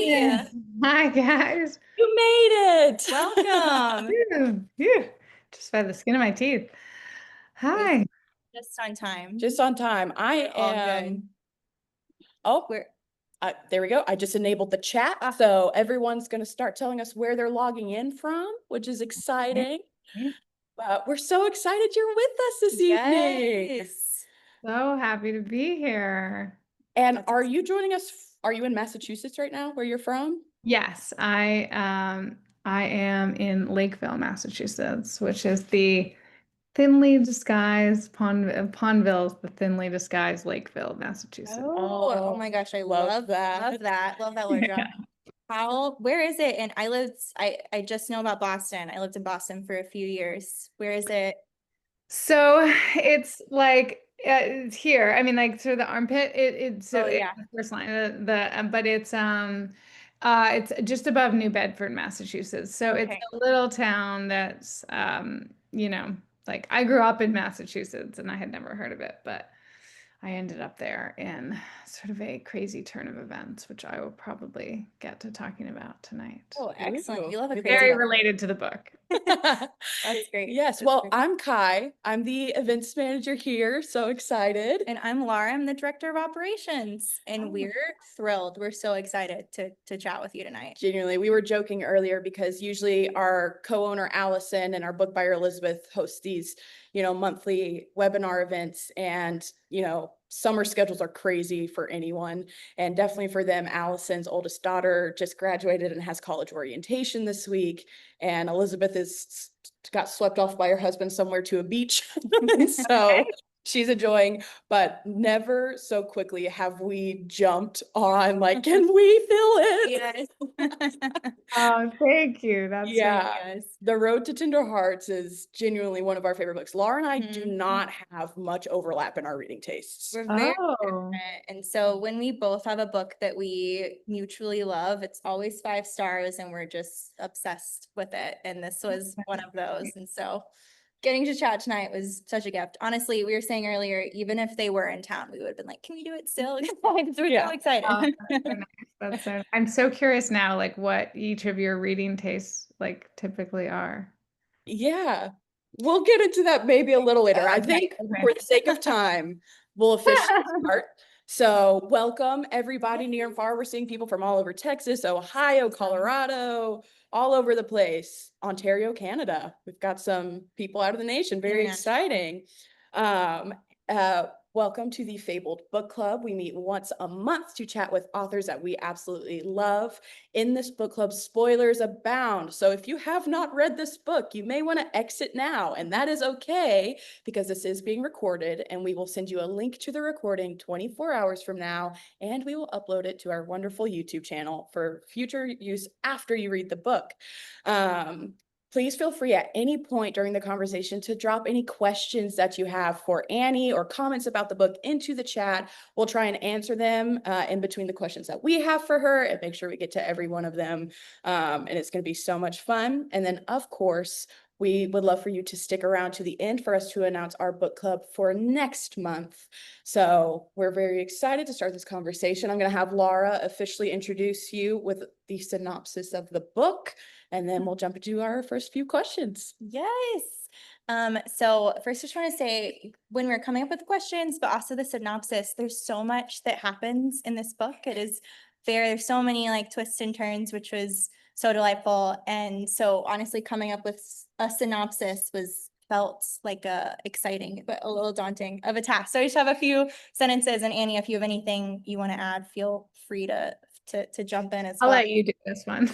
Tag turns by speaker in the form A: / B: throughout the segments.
A: Annie,
B: Hi guys.
A: you made it. Welcome.
B: Phew, phew. Just by the skin of my teeth.
A: It was
B: Hi.
A: just on time.
C: Just on time. I
A: All good.
C: am. Oh, there we go. I just enabled the chat. So everyone's going to start telling us where they're logging in from, which is exciting. We're so excited you're with us this evening.
A: Yes.
B: So happy to be here.
C: And are you joining us? Are you in Massachusetts right now, where you're from?
B: Yes, I am in Lakeville, Massachusetts, which is the thinly disguised Pondville is the thinly disguised Lakeville, Massachusetts.
A: Oh my gosh, I love
C: that.
A: Love that. Love that word drop. Where is it? And I just know about Boston. I lived in Boston for a few years. Where is it?
B: So it's like it's here. I mean, like through the armpit. It's
A: Oh
B: it's
A: yeah.
B: the first line. But it's just above New Bedford, Massachusetts. So it's
A: Okay.
B: a little town that's like I grew up in Massachusetts and I had never heard of it, but I ended up there in sort of a crazy turn of events, which I will probably get to talking about tonight.
A: Oh, excellent. You love a crazy
B: Very
A: one.
B: related to the book.
A: That's great.
C: Yes.
A: That's
C: Well,
A: great.
C: I'm Kai. I'm the events manager here. So excited.
A: And I'm Laura. I'm the director of operations, and
C: Oh.
A: we're thrilled. We're so excited to chat with you tonight.
C: Genuinely, we were joking earlier because usually our co-owner Allison and our book buyer Elizabeth host these, monthly webinar events, and summer schedules are crazy for anyone, and definitely for them. Allison's oldest daughter just graduated and has college orientation this week, and Elizabeth is got swept off by her husband somewhere to a beach, so she's enjoying, but never so quickly have we jumped on like, can we fill it?
A: Yes.
B: Oh, thank you. That's
C: Yeah.
A: Yes.
C: The Road to Tender Hearts is genuinely one of our favorite books. Laura and I do
A: Mhm.
C: not have much overlap in our reading tastes.
A: We're very
B: Oh,
A: different. And so when we both have a book that we mutually love, it's always 5 stars and we're just obsessed with it. And this was one of those. And so getting to chat tonight was such a gift. Honestly, we were saying earlier, even if they were in town, we would have been like, can we do it still? Because we're
C: Yeah.
A: so excited.
B: oh, that's so nice. That's so. I'm so curious now, like what each of your reading tastes like typically are.
C: Yeah. We'll get into that maybe a little later. I think for the sake of time, we'll officially start. So welcome everybody near and far. We're seeing people from all over Texas, Ohio, Colorado, all over the place. Ontario, Canada. We've got some people out of the nation. Very exciting. Welcome to the Fabled Book Club. We meet once a month to chat with authors that we absolutely love. In this book club, spoilers abound. So if you have not read this book, you may want to exit now, and that is okay because this is being recorded, and we will send you a link to the recording 24 hours from now, and we will upload it to our wonderful YouTube channel for future use after you read the book. Please feel free at any point during the conversation to drop any questions that you have for Annie or comments about the book into the chat. We'll try and answer them in between the questions that we have for her and make sure we get to every one of them. And it's going to be so much fun. And then, of course, we would love for you to stick around to the end for us to announce our book club for next month. So we're very excited to start this conversation. I'm going to have Laura officially introduce you with the synopsis of the book, and then we'll jump into our first few questions.
A: Yes. So first I just want to say when we're coming up with questions, but also the synopsis, there's so much that happens in this book. There's so many like twists and turns, which was so delightful. And so honestly, coming up with a synopsis felt like a exciting, but a little daunting of a task. So I just have a few sentences, and Annie, if you have anything you want to add, feel free to jump in as
B: I'll
A: well.
B: let you do this one.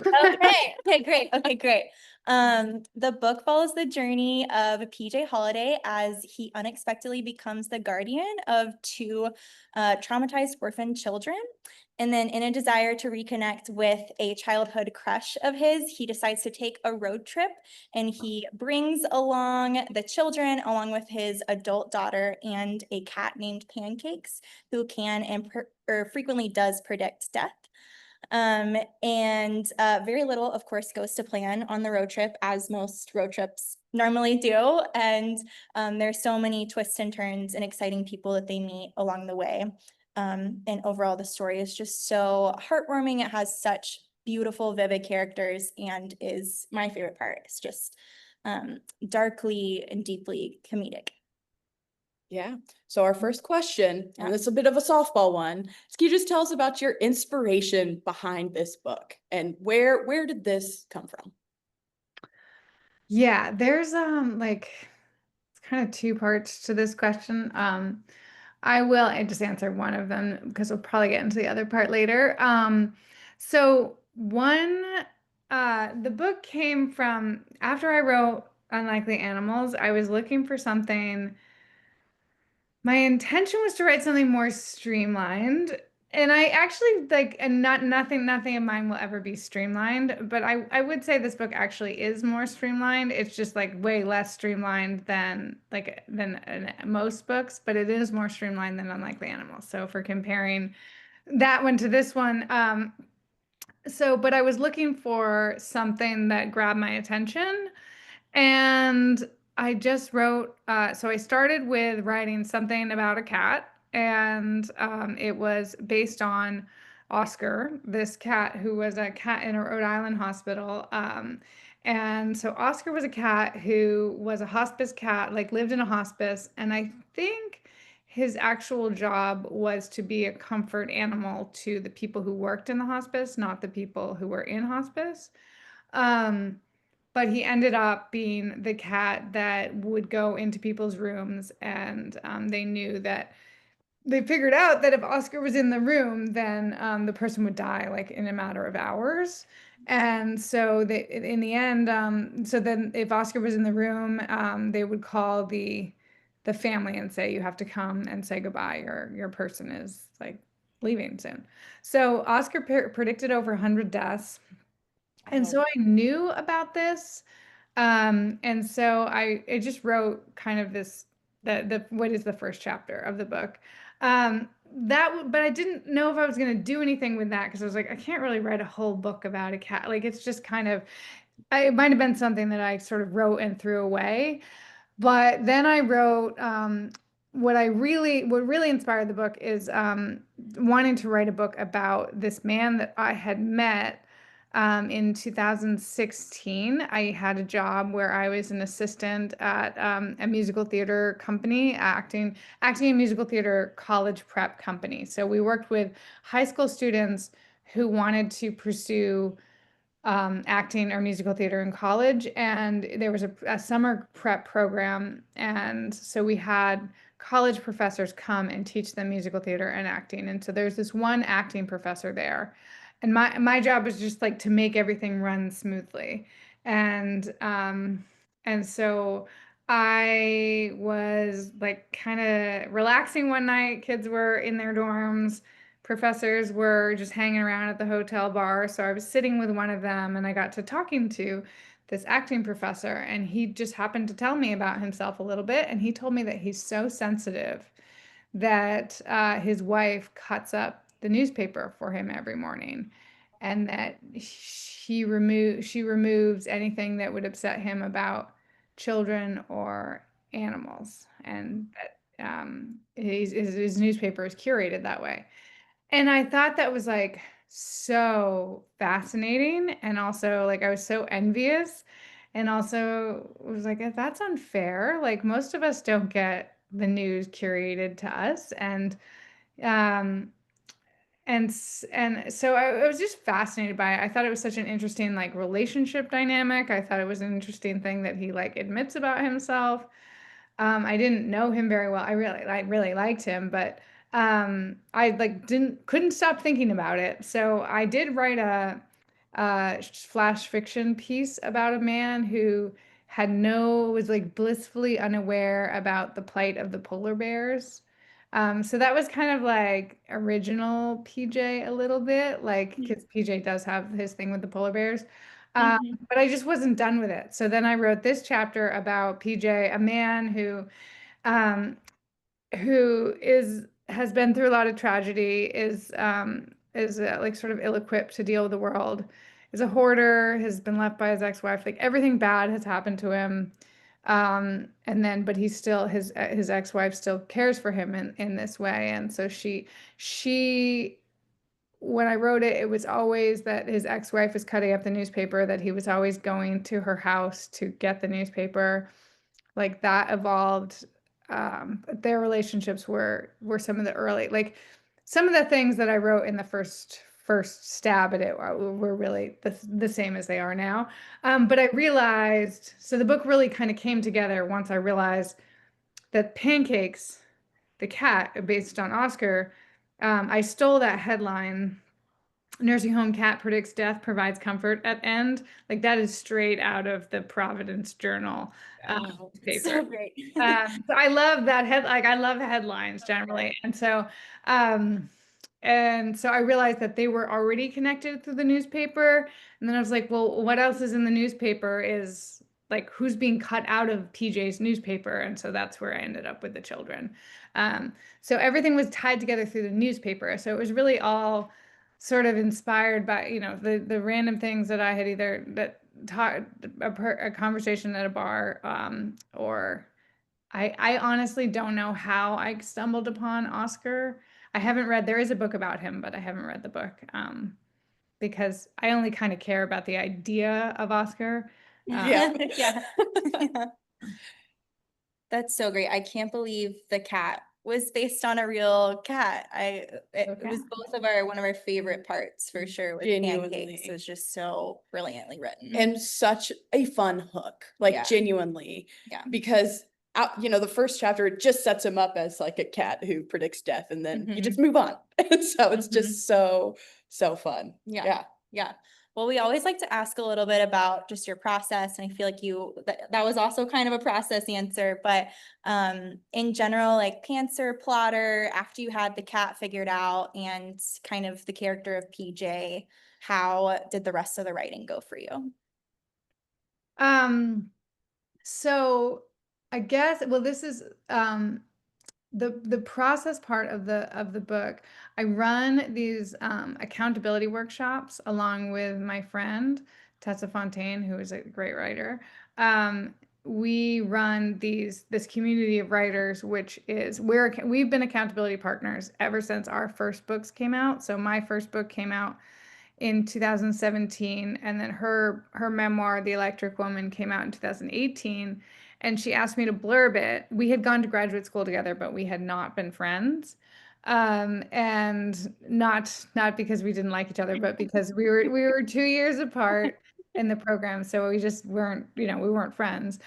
A: Okay, great. Okay, great. The book follows the journey of PJ Halliday as he unexpectedly becomes the guardian of two traumatized orphan children. And then in a desire to reconnect with a childhood crush of his, he decides to take a road trip, and he brings along the children along with his adult daughter and a cat named Pancakes, who can or frequently does predict death. And very little, of course, goes to plan on the road trip, as most road trips normally do. And there's so many twists and turns and exciting people that they meet along the way. And overall, the story is just so heartwarming. It has such beautiful, vivid characters and is my favorite part. It's just darkly and deeply comedic.
C: Yeah. So our first question,
A: Yeah.
C: and it's a bit of a softball one, is can you just tell us about your inspiration behind this book and where did this come from?
B: Yeah, there's like it's kind of two parts to this question. I will just answer one of them because we'll probably get into the other part later. So one, the book came from after I wrote Unlikely Animals. I was looking for something. My intention was to write something more streamlined. And I actually like, and nothing of mine will ever be streamlined, but I would say this book actually is more streamlined. It's just like way less streamlined than most books, but it is more streamlined than Unlikely Animals. So for comparing that one to this one, but I was looking for something that grabbed my attention. And I just wrote, so I started with writing something about a cat, and it was based on Oscar, this cat who was a cat in a Rhode Island hospital. And so Oscar was a cat who was a hospice cat, like lived in a hospice. And I think his actual job was to be a comfort animal to the people who worked in the hospice, not the people who were in hospice. Um, but he ended up being the cat that would go into people's rooms, and they knew that they figured out that if Oscar was in the room, then the person would die like in a matter of hours. And so in the end, so then if Oscar was in the room, they would call the family and say, "You have to come and say goodbye. Your person is like leaving soon." So Oscar predicted over 100 deaths. And
C: Wow.
B: so I knew about this. And so I just wrote kind of this the what is the first chapter of the book. But I didn't know if I was going to do anything with that because I was like, I can't really write a whole book about a cat. Like it's just kind of it might have been something that I sort of wrote and threw away. But then I wrote what really inspired the book is wanting to write a book about this man that I had met in 2016. I had a job where I was an assistant at a musical theater company, acting in musical theater college prep company. So we worked with high school students who wanted to pursue acting or musical theater in college, and there was a summer prep program, and so we had college professors come and teach them musical theater and acting. And so there's this one acting professor there, and my job was just like to make everything run smoothly. And so I was like kind of relaxing one night. Kids were in their dorms, professors were just hanging around at the hotel bar. So I was sitting with one of them and I got to talking to this acting professor, and he just happened to tell me about himself a little bit. And he told me that he's so sensitive that his wife cuts up the newspaper for him every morning, and that she removes anything that would upset him about children or animals, and that his newspaper is curated that way. And I thought that was like so fascinating. And also, like, I was so envious. And also, was like, that's unfair. Like, most of us don't get the news curated to us. Um, and so I was just fascinated by it. I thought it was such an interesting, like, relationship dynamic. I thought it was an interesting thing that he, like, admits about himself. I didn't know him very well. I really liked him, but I like didn't couldn't stop thinking about it. So I did write a flash fiction piece about a man who was like blissfully unaware about the plight of the polar bears. So that was kind of like original PJ a little bit, like because PJ does have his thing with the polar bears.
C: Mhm.
B: But I just wasn't done with it. So then I wrote this chapter about PJ, a man um, who has been through a lot of tragedy, is like sort of ill-equipped to deal with the world, is a hoarder, has been left by his ex-wife, like everything bad has happened to him. And then, but he's still, his ex-wife still cares for him in this way. And so she, when I wrote it, it was always that his ex-wife was cutting up the newspaper, that he was always going to her house to get the newspaper. Like that evolved. Their relationships were some of the early, like some of the things that I wrote in the first stab at it were really the same as they are now. But I realized, so the book really kind of came together once I realized that Pancakes, the cat based on Oscar, I stole that headline, nursing home cat predicts death, provides comfort at end. Like that is straight out of the Providence Journal
A: So
B: paper.
A: great.
B: So I love that like I love headlines generally. Um, and so I realized that they were already connected through the newspaper. And then I was like, well, what else is in the newspaper is like who's being cut out of PJ's newspaper. And so that's where I ended up with the children. So everything was tied together through the newspaper. So it was really all sort of inspired by, the random things that I had either that taught a conversation at a bar, or I honestly don't know how I stumbled upon Oscar. I haven't read, there is a book about him, but I haven't read the book, because I only kind of care about the idea of Oscar.
C: Yeah.
A: Yeah. Yeah. That's so great. I can't believe the cat was based on a real cat. It was one of our favorite parts for sure with Pancakes.
C: Genuinely.
A: It was just so brilliantly written.
C: And such a fun hook, like
A: Yeah.
C: genuinely.
A: Yeah.
C: Because the first chapter, it just sets him up as like a cat who predicts death, and then you just
A: Mhm.
C: move on. And so it's just so fun.
A: Yeah.
C: Yeah.
A: Yeah. Well, we always like to ask a little bit about just your process, and I feel like that was also kind of a process answer, but in general, like pantser, plotter, after you had the cat figured out and kind of the character of PJ, how did the rest of the writing go for you?
B: So I guess, well, this is the process part of the book. I run these accountability workshops along with my friend Tessa Fontaine, who is a great writer. We run this community of writers, which is we've been accountability partners ever since our first books came out. So my first book came out in 2017, and then her memoir, The Electric Woman, came out in 2018. And she asked me to blurb it. We had gone to graduate school together, but we had not been friends. And not because we didn't like each other, but because we were 2 years apart in the program, so we just weren't, we weren't friends.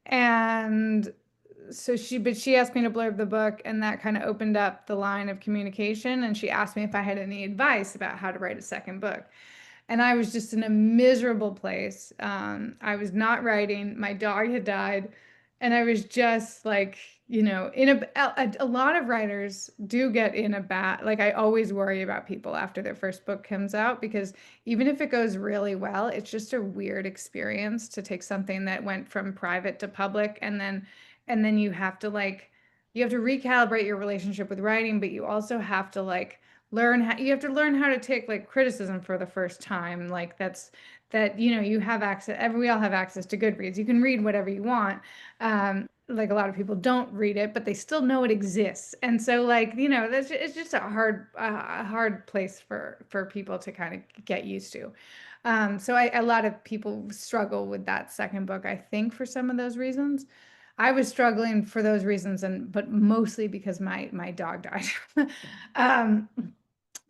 B: And so she asked me to blurb the book, and that kind of opened up the line of communication. And she asked me if I had any advice about how to write a second book. And I was just in a miserable place. I was not writing. My dog had died. And I was just like, in a lot of writers do get in a bad, like I always worry about people after their first book comes out, because even if it goes really well, it's just a weird experience to take something that went from private to public, and then you have to recalibrate your relationship with writing, but you also have to you have to learn how to take like criticism for the first time. Like you have access, we all have access to Goodreads. You can read whatever you want. Like a lot of people don't read it, but they still know it exists. And so it's just a hard place for people to kind of get used to. So a lot of people struggle with that second book, I think, for some of those reasons. I was struggling for those reasons, but mostly because my dog died. um,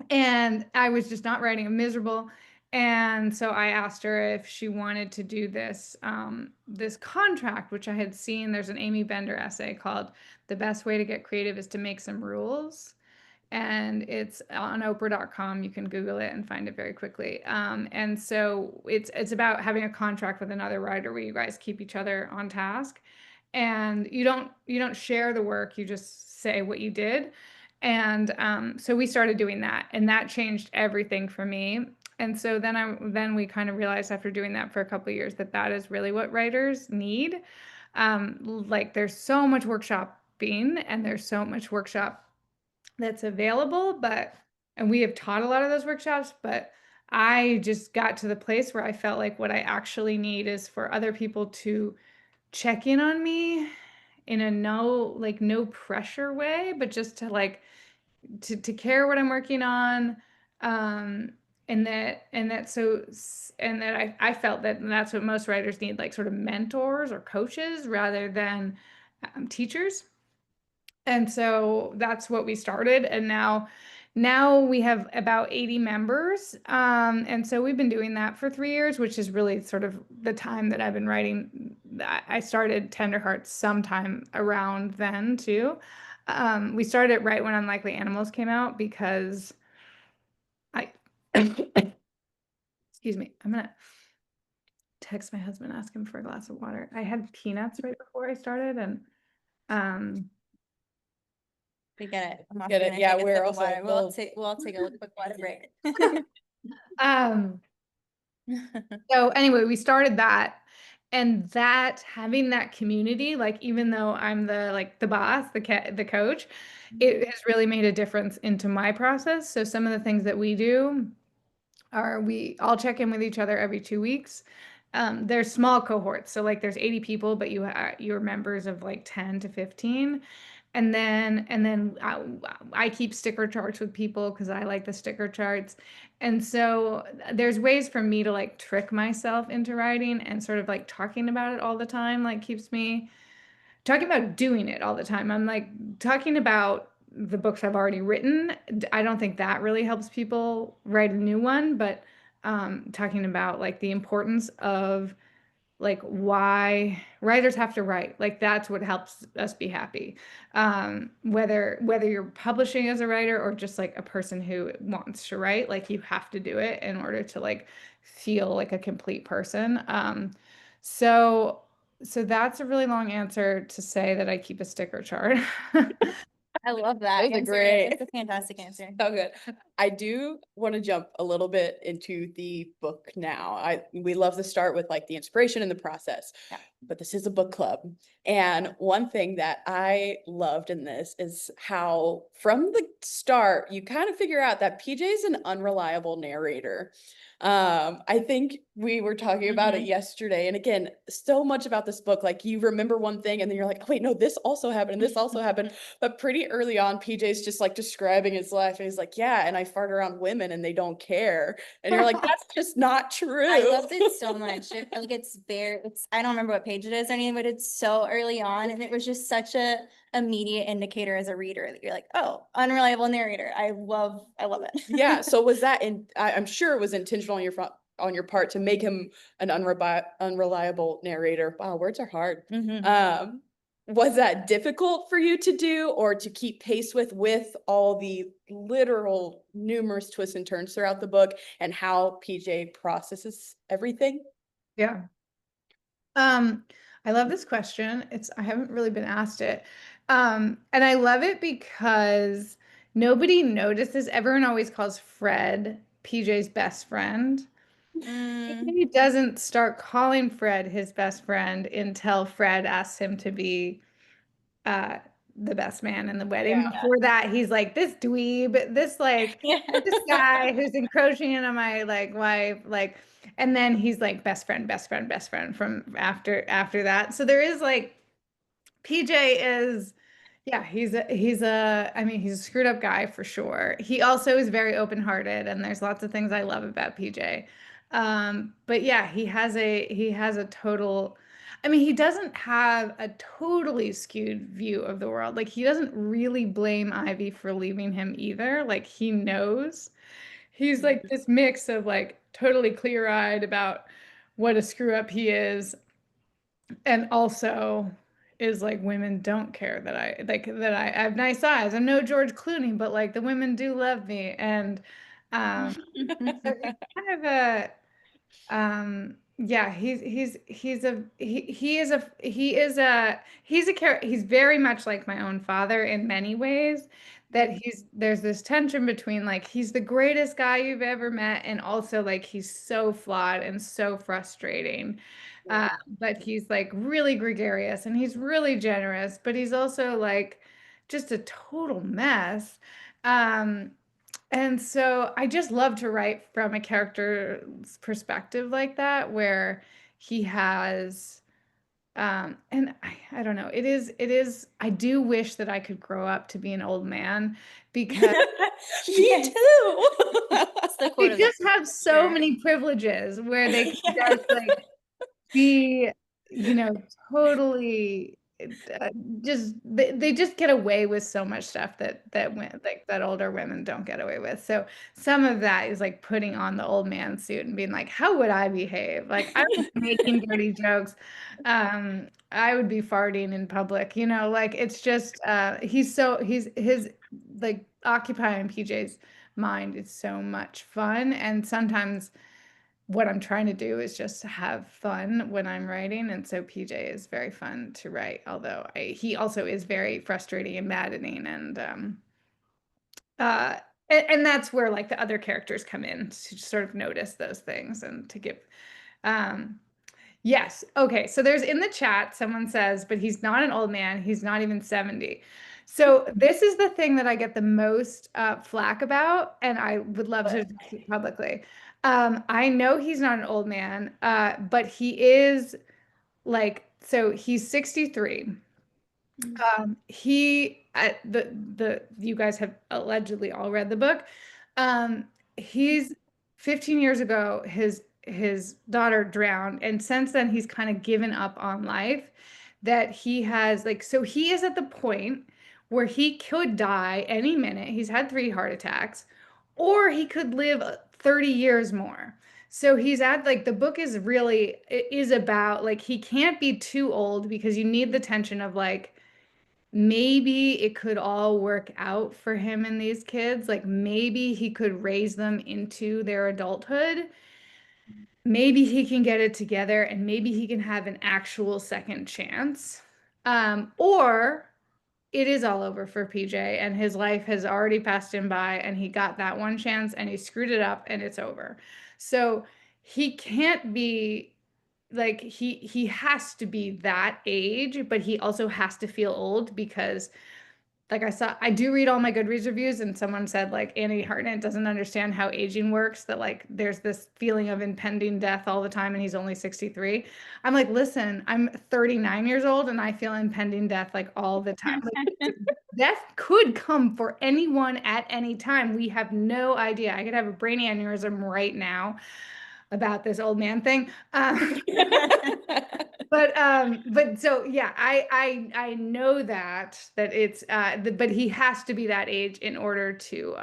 B: and I was just not writing. I'm miserable. And so I asked her if she wanted to do this contract, which I had seen. There's an Amy Bender essay called "The Best Way to Get Creative is to Make Some Rules." And it's on Oprah.com. You can Google it and find it very quickly. And so it's about having a contract with another writer where you guys keep each other on task, and you don't share the work. You just say what you did. And so we started doing that, and that changed everything for me. And so then we kind of realized after doing that for a couple of years that is really what writers need. Like there's so much workshopping, and there's so much workshop that's available, and we have taught a lot of those workshops, but I just got to the place where I felt like what I actually need is for other people to check in on me in a no pressure way, but just to like to care what I'm working on. Um, and that I felt that that's what most writers need, like sort of mentors or coaches rather than teachers. And so that's what we started. And now we have about 80 members. And so we've been doing that for 3 years, which is really sort of the time that I've been writing. I started Tender Hearts sometime around then too. We started it right when Unlikely Animals came out because I, excuse me, I'm gonna text my husband, ask him for a glass of water. I had peanuts right before I started, and um,
A: We get it. I'm also
C: Get it.
A: gonna
C: Yeah,
A: take a
C: we're
A: sip of
C: also
A: water.
C: both.
A: We'll all take a quick water break.
B: um, so anyway, we started that, and that having that community, like even though I'm the boss, the coach, it has really made a difference into my process. So some of the things that we do are we all check in with each other every 2 weeks. There's small cohorts, so like there's 80 people, but you're members of like 10 to 15. And then I keep sticker charts with people because I like the sticker charts. And so there's ways for me to like trick myself into writing, and sort of like talking about it all the time like keeps me talking about doing it all the time. I'm like talking about the books I've already written. I don't think that really helps people write a new one, but talking about like the importance of like why writers have to write. Like that's what helps us be happy. Whether you're publishing as a writer or just like a person who wants to write, like you have to do it in order to like feel like a complete person. So so that's a really long answer to say that I keep a sticker chart.
A: I love that.
C: Those are
A: answer.
C: great.
A: It's a fantastic answer.
C: So good. I do want to jump a little bit into the book now. We love to start with like the inspiration and the process.
A: Yeah.
C: But this is a book club. And one thing that I loved in this is how from the start you kind of figure out that PJ is an unreliable narrator. I think we were talking about it yesterday. And again, so much about this book, like you remember one thing and then you're like, oh, wait, no, this also happened and this also happened. But pretty early on, PJ's just like describing his life. And he's like, yeah, and I fart around women and they don't care. And you're like, that's just not true.
A: I loved it so much. Like it's I don't remember what page it is or anything, but it's so early on, and it was just such a immediate indicator as a reader that you're like, oh, unreliable narrator. I love it.
C: Yeah. So was that I'm sure it was intentional on your part to make him an unreliable narrator. Wow, words are hard.
A: Mhm.
C: Was that difficult for you to do or to keep pace with all the literal numerous twists and turns throughout the book and how PJ processes everything?
B: Yeah. I love this question. I haven't really been asked it. And I love it because nobody notices. Everyone always calls Fred PJ's best friend.
A: Mm,
B: He doesn't start calling Fred his best friend until Fred asks him to be uh the best man in the wedding.
C: Yeah.
B: Before that, he's like this dweeb,
A: yeah.
B: this guy who's encroaching on my like wife, like, and then he's like best friend, best friend, best friend from after that. So there is like PJ is, yeah, I mean, he's a screwed up guy for sure. He also is very open-hearted, and there's lots of things I love about PJ. But yeah, he has a total, I mean, he doesn't have a totally skewed view of the world. Like he doesn't really blame Ivy for leaving him either. Like he knows. He's like this mix of like totally clear-eyed about what a screw up he is, and also is like women don't care that I have nice eyes. I'm no George Clooney, but like the women do love me. And so he's kind of a yeah, he's a character. He's very much like my own father in many ways, that there's this tension between like he's the greatest guy you've ever met, and also like he's so flawed and so frustrating. uh,
C: Yeah.
B: but he's like really gregarious and he's really generous, but he's also like just a total mess. um and so I just love to write from a character's perspective like that, where he has And I don't know, I do wish that I could grow up to be an old man because
C: Me too.
A: It's the
B: they
A: quote of the
B: just have so
A: year.
B: many privileges where they can
A: Yeah.
B: just like be, you know, totally just they just get away with so much stuff that older women don't get away with. So some of that is like putting on the old man suit and being like, how would I behave? Like I would be making dirty jokes. I would be farting in public, you know, like it's just he's his like occupying PJ's mind is so much fun. And sometimes what I'm trying to do is just have fun when I'm writing. And so PJ is very fun to write, although he also is very frustrating and maddening. Uh, and that's where like the other characters come in to sort of notice those things and to give, um, yes. Okay. So there's in the chat, someone says, but he's not an old man. He's not even 70. So this is the thing that I get the most flack about, and I would love to address it publicly. I know he's not an old man, but he is like, so he's 63. He the you guys have allegedly all read the book. Um, he's 15 years ago, his daughter drowned, and since then he's kind of given up on life. That he has like, so he is at the point where he could die any minute. He's had 3 heart attacks, or he could live 30 years more. So he's at like the book is really it is about like he can't be too old because you need the tension of like maybe it could all work out for him and these kids. Like maybe he could raise them into their adulthood. Maybe he can get it together and maybe he can have an actual second chance. Or it is all over for PJ and his life has already passed him by and he got that one chance and he screwed it up and it's over. So he can't be like he has to be that age, but he also has to feel old because like I do read all my Goodreads reviews, and someone said like Annie Hartnett doesn't understand how aging works, that like there's this feeling of impending death all the time, and he's only 63. I'm like, listen, I'm 39 years old and I feel impending death like all the time. Like, death could come for anyone at any time. We have no idea. I could have a brain aneurysm right now about this old man thing. But so yeah, I know that it's but he has to be that age in order to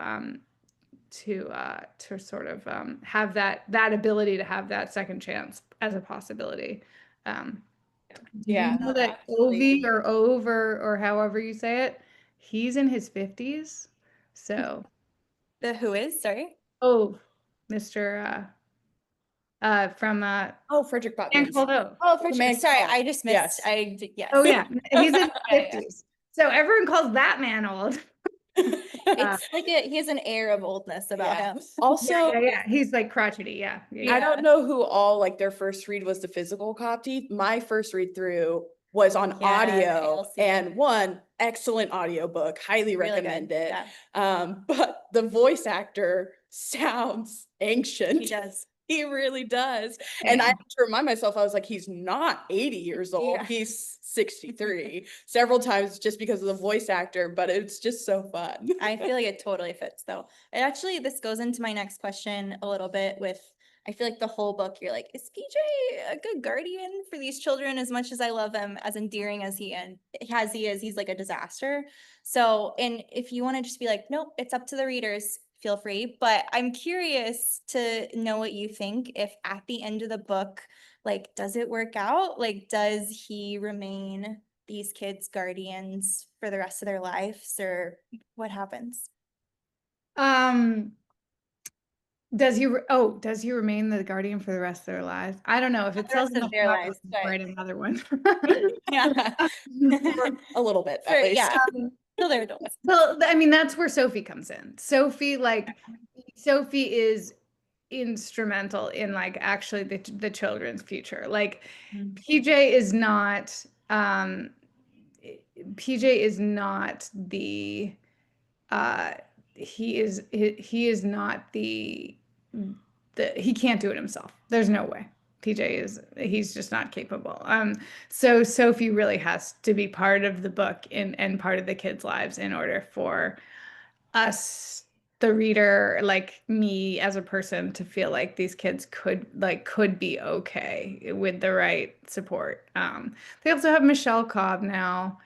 B: sort of have that ability to have that second chance as a possibility. Do you
C: Yeah,
B: know that
C: absolutely.
B: Ovi or Ove or however you say it, he's in his 50s. So
A: The who is, sorry?
B: Ove, Mr. From
C: Oh, Frederick
B: Man
C: Buttman's.
B: Called Ove.
A: Oh,
C: The
A: for sure.
C: man
A: Sorry,
C: called.
A: I just missed.
C: Yes.
A: Yes.
B: Oh yeah, he's in his
A: Yeah, yeah.
B: 50s. So everyone calls that man old.
A: It's like he has an air of oldness about
C: Yeah.
A: him.
C: Also,
B: Yeah. He's like crotchety. Yeah.
C: I don't know who all like their first read was the physical copy. My first read through was on
A: Yeah,
C: audio
A: ALC.
C: and one excellent audiobook. Highly
A: Really
C: recommend
A: good.
C: it.
A: Yeah,
C: But the voice actor sounds ancient.
A: he does.
C: He really does. And I
B: Yeah.
C: have to remind myself, I was like, he's not 80 years old.
A: Yeah.
C: He's 63 several times just because of the voice actor, but it's just so fun.
A: I feel like it totally fits though. And actually, this goes into my next question a little bit with, I feel like the whole book, you're like, is PJ a good guardian for these children? As much as I love him, as endearing as he is, he's like a disaster. So, and if you want to just be like, nope, it's up to the readers, feel free. But I'm curious to know what you think if at the end of the book, like, does it work out? Like, does he remain these kids' guardians for the rest of their lives, or what happens?
B: Um, does he remain the guardian for the rest of their lives? I don't know if it
A: The
B: sells
A: rest of
B: enough
A: their
B: copies
A: lives,
B: to
A: but
B: write another one.
A: yeah.
C: A little bit,
A: For,
C: at least.
A: yeah, till they're adults.
B: Well, I mean, that's where Sophie comes in. Sophie is instrumental in like actually the children's future. Like PJ is not PJ is not the uh he is not the he can't do it himself. There's no way. he's just not capable. So Sophie really has to be part of the book and part of the kids' lives in order for us, the reader, like me as a person, to feel like these kids could be okay with the right support. They also have Michelle Cobb now.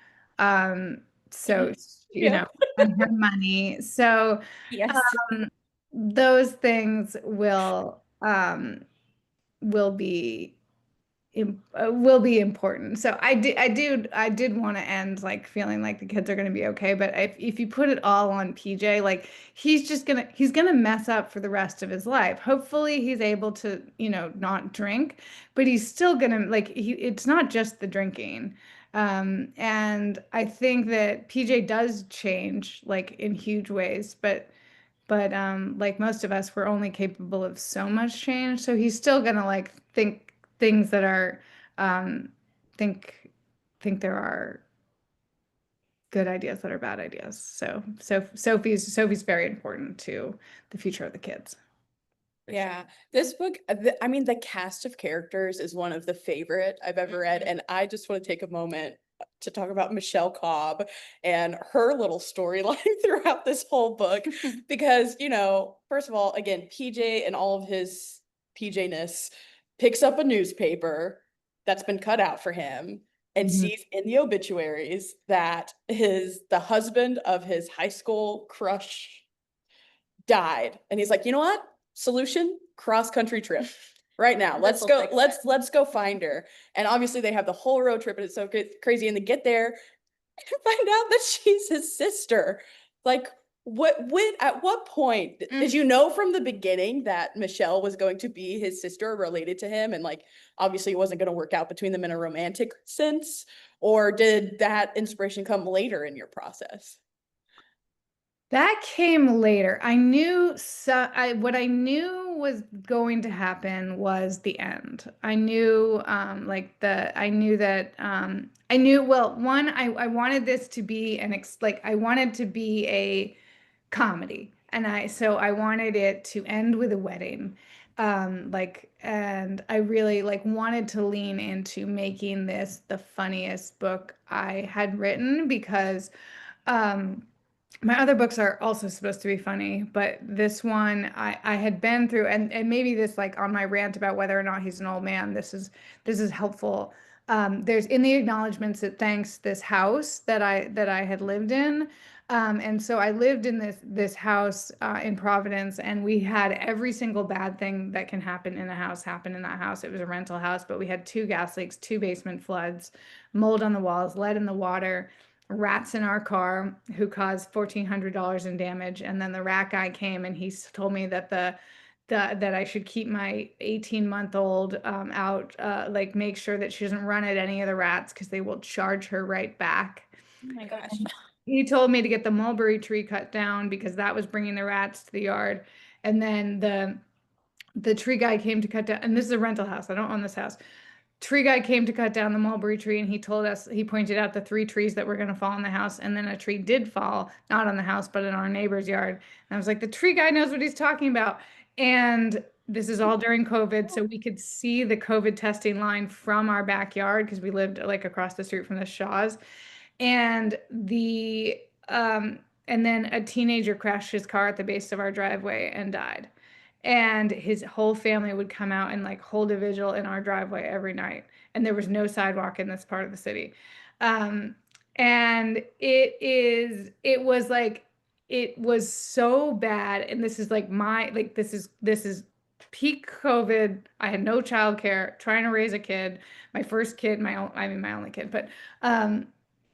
B: So
C: Yeah.
B: and her money. So
A: Yes.
B: those things will be will be important. So I did want to end like feeling like the kids are going to be okay. But if you put it all on PJ, like he's gonna mess up for the rest of his life. Hopefully he's able to, not drink, but he's still gonna like it's not just the drinking. And I think that PJ does change like in huge ways, but like most of us, we're only capable of so much change. So he's still gonna like think things that are um think there are good ideas that are bad ideas. So Sophie's very important to the future of the kids.
C: Yeah, this book, I mean, the cast of characters is one of the favorite I've ever read. And I just want to take a moment to talk about Michelle Cobb and her little storyline throughout this whole book. Because, first of all, again, PJ and all of his PJ-ness picks up a newspaper that's been cut out for him and
B: Mhm.
C: sees in the obituaries that the husband of his high school crush died. And he's like, you know what? Solution, cross-country trip. Right now. Let's
A: This'll
C: go,
A: fix
C: let's go find her. And obviously they have the whole road trip and it's so crazy. And they get there and find out that she's his sister. Like, at what point did you know from the beginning that Michelle was going to be his sister, related to him, and like obviously it wasn't going to work out between them in a romantic sense? Or did that inspiration come later in your process?
B: That came later. I knew what I knew was going to happen was the end. I knew I knew, well, one, I wanted this to be I wanted to be a comedy. And I wanted it to end with a wedding. And I really like wanted to lean into making this the funniest book I had written because um my other books are also supposed to be funny, but this one I had been through, and maybe this, like, on my rant about whether or not he's an old man, this is helpful. There's in the acknowledgments, it thanks this house that I had lived in. And so I lived in this house in Providence, and we had every single bad thing that can happen in a house happen in that house. It was a rental house, but we had two gas leaks, two basement floods, mold on the walls, lead in the water, rats in our car who caused $1,400 in damage. And then the rat guy came and he told me that that I should keep my 18-month-old out, like make sure that she doesn't run at any of the rats because they will charge her right back.
A: Oh my gosh.
B: He told me to get the mulberry tree cut down because that was bringing the rats to the yard. And then the tree guy came to cut down, and this is a rental house. I don't own this house. Tree guy came to cut down the mulberry tree, and he pointed out the three trees that were going to fall on the house. And then a tree did fall, not on the house, but in our neighbor's yard. And I was like, the tree guy knows what he's talking about. And this is all during COVID. So we could see the COVID testing line from our backyard because we lived like across the street from the Shaws. And and then a teenager crashed his car at the base of our driveway and died. And his whole family would come out and like hold a vigil in our driveway every night. And there was no sidewalk in this part of the city. And it was so bad. And this is like this is peak COVID. I had no childcare, trying to raise a kid, my first kid, my only kid, but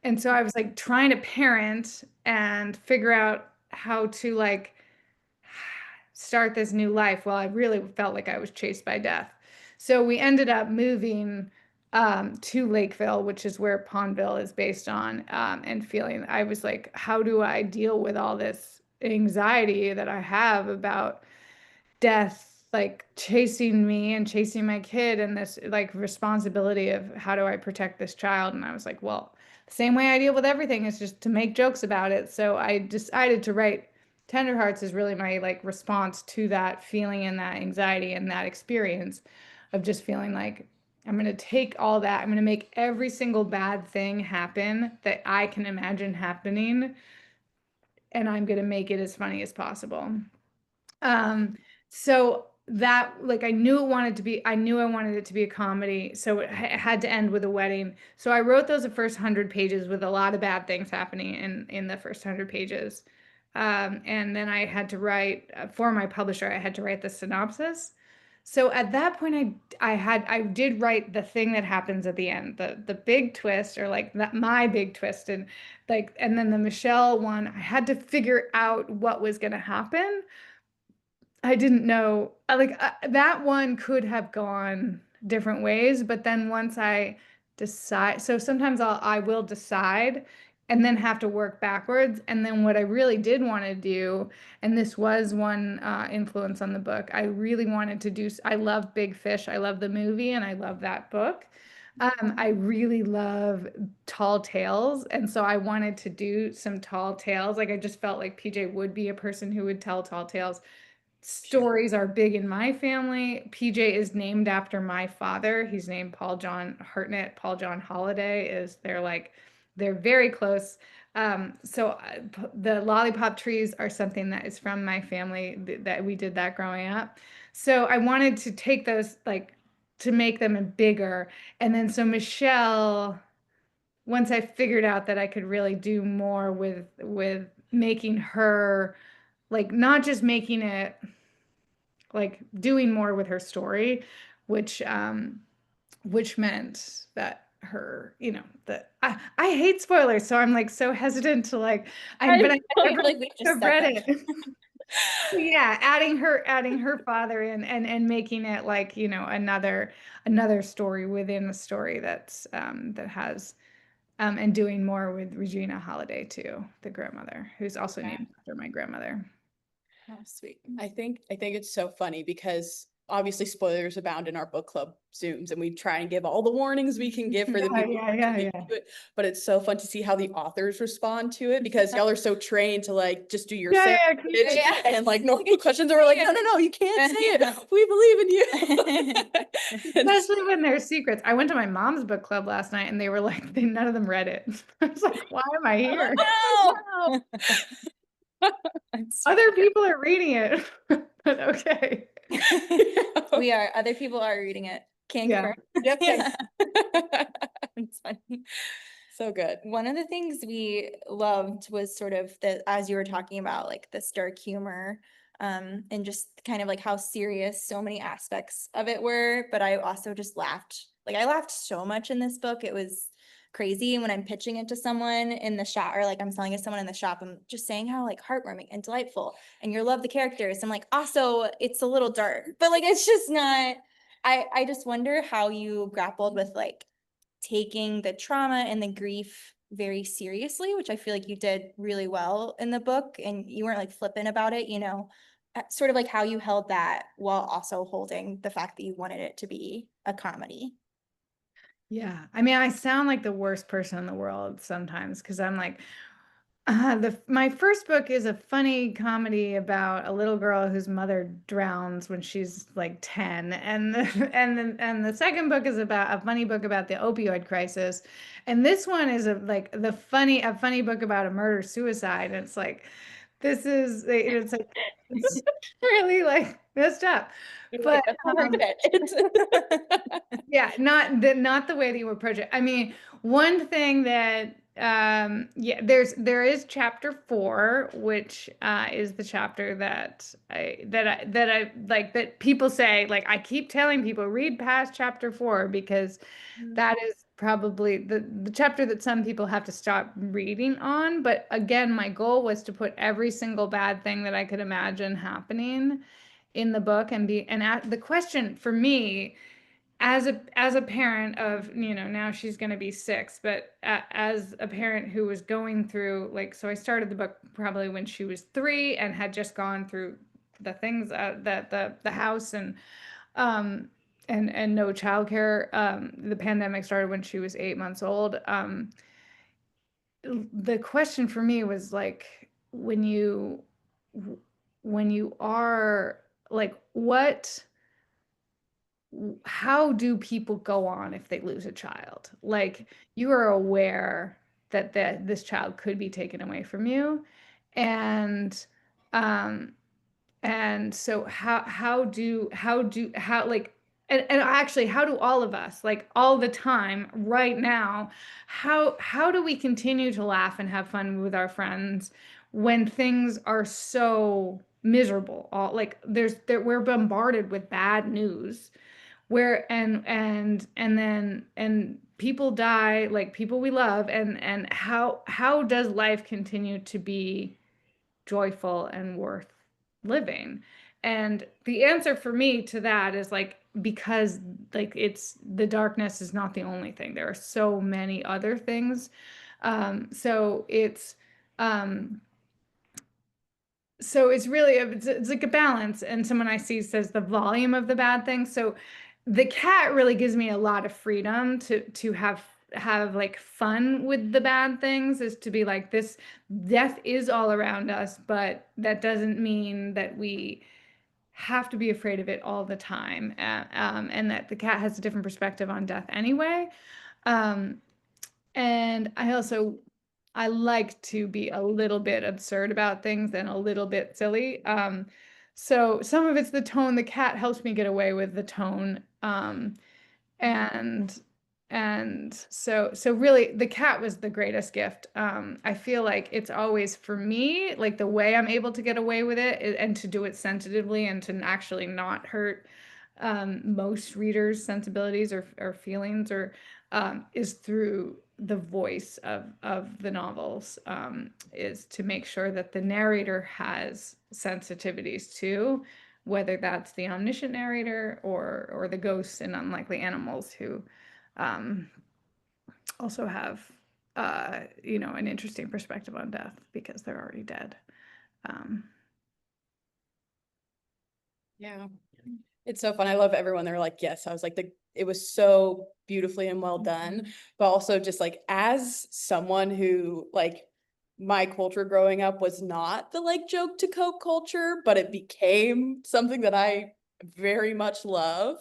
B: and so I was like trying to parent and figure out how to like start this new life. Well, I really felt like I was chased by death. So we ended up moving to Lakeville, which is where Pondville is based on, and feeling I was like, how do I deal with all this anxiety that I have about death like chasing me and chasing my kid, and this like responsibility of how do I protect this child? And I was like, well, the same way I deal with everything is just to make jokes about it. So I decided to write Tender Hearts is really my like response to that feeling and that anxiety and that experience. of just feeling like I'm going to take all that, I'm going to make every single bad thing happen that I can imagine happening, and I'm going to make it as funny as possible. So that, like, I knew I wanted it to be a comedy, so it had to end with a wedding. So I wrote those the first 100 pages with a lot of bad things happening in the first 100 pages. And then I had to write, for my publisher, I had to write the synopsis. So at that point, I did write the thing that happens at the end, the big twist, or like that, my big twist, and like, and then the Michelle one, I had to figure out what was going to happen. I didn't know, that one could have gone different ways, but then once I decide, so sometimes I will decide and then have to work backwards. And then what I really did want to do, and this was one influence on the book, I really wanted to do, I love Big Fish. I love the movie and I love that book. I really love tall tales. And so I wanted to do some tall tales. Like, I just felt like PJ would be a person who would tell tall tales. Stories are big in my family. PJ is named after my father. He's named Paul John Hartnett. Paul John Halliday is, they're very close. The lollipop trees are something that is from my family, that we did that growing up. So I wanted to take those, like, to make them bigger. And then so Michelle, once I figured out that I could really do more with making her, like, not just making it, like, doing more with her story, which meant that her, that I hate spoilers, so I'm like so hesitant to, like, I
A: feel like we just
B: read
A: said that.
B: it. Yeah, adding her father in, and making it like, another story within the story that's that has and doing more with Regina Halliday too, the grandmother, who's also named after my grandmother.
C: Oh, sweet. I think it's so funny because obviously spoilers abound in our book club Zooms, and we try and give all the warnings we can give for the people who
B: Yeah.
C: do it. But it's so fun to see how the authors respond to it, because y'all are so trained to, like, just do your
B: Yeah,
C: sandwich
A: yeah.
C: and like normal questions, and we're like, no, you can't say it. We believe in you. And
B: Especially when they're secrets. I went to my mom's book club last night and they were like, none of them read it. I was like, why am I here?
A: Oh, no.
B: Other people are reading it. But okay.
A: We are. Other people are reading it. Can't
B: Yeah.
A: confirm.
C: Yep.
A: Yeah. It's funny.
C: So good.
A: One of the things we loved was sort of as you were talking about, like, this dark humor, and just kind of like how serious so many aspects of it were. But I also just laughed. Like, I laughed so much in this book. It was crazy. And when I'm pitching it to someone in the shop, or like I'm selling it to someone in the shop, I'm just saying how, like, heartwarming and delightful, and you love the characters. I'm like, also, it's a little dark, but, like, it's just not. I just wonder how you grappled with, like, taking the trauma and the grief very seriously, which I feel like you did really well in the book, and you weren't, like, flippant about it, sort of like how you held that while also holding the fact that you wanted it to be a comedy.
B: Yeah. I mean, I sound like the worst person in the world sometimes, because I'm like, my first book is a funny comedy about a little girl whose mother drowns when she's like 10, and the second book is about a funny book about the opioid crisis, and this one is a funny book about a murder suicide. And it's like, it's like, it's really, like, messed up. But yeah, not the way that you approach it. I mean, one thing that yeah, there is chapter 4, which is the chapter that I like, that people say, like, I keep telling people, read past chapter 4, because that is probably the chapter that some people have to stop reading on. But again, my goal was to put every single bad thing that I could imagine happening in the book, and the question for me, as a parent of, now she's going to be 6, but as a parent who was going through, like, so I started the book probably when she was 3 and had just gone through the things, that the house, and no childcare. The pandemic started when she was 8 months old. The question for me was, like, when you are, like, how do people go on if they lose a child? Like, you are aware that this child could be taken away from you, and um and so how like and actually, how do all of us, like all the time right now, how do we continue to laugh and have fun with our friends when things are so miserable? All like we're bombarded with bad news, where and people die, like people we love, and how does life continue to be joyful and worth living? And the answer for me to that is like, because like it's the darkness is not the only thing. There are so many other things. So um it's really it's like a balance. And someone I see says the volume of the bad things. So the cat really gives me a lot of freedom to have like fun with the bad things, is to be like, this death is all around us, but that doesn't mean that we have to be afraid of it all the time. And that the cat has a different perspective on death anyway. Um, and I like to be a little bit absurd about things and a little bit silly. So some of it's the tone. The cat helps me get away with the tone. And so really the cat was the greatest gift. I feel like it's always, for me, like the way I'm able to get away with it and to do it sensitively and to actually not hurt most readers' sensibilities or feelings, or is through the voice of the novels, is to make sure that the narrator has sensitivities too, whether that's the omniscient narrator or the ghosts and unlikely animals who um, also have an interesting perspective on death because they're already dead. Um,
C: Yeah. It's so fun. I love everyone. They're like, yes. I was like, it was so beautifully and well done. But also just like, as someone who, like, my culture growing up was not the like joke to coke culture, but it became something that I very much love.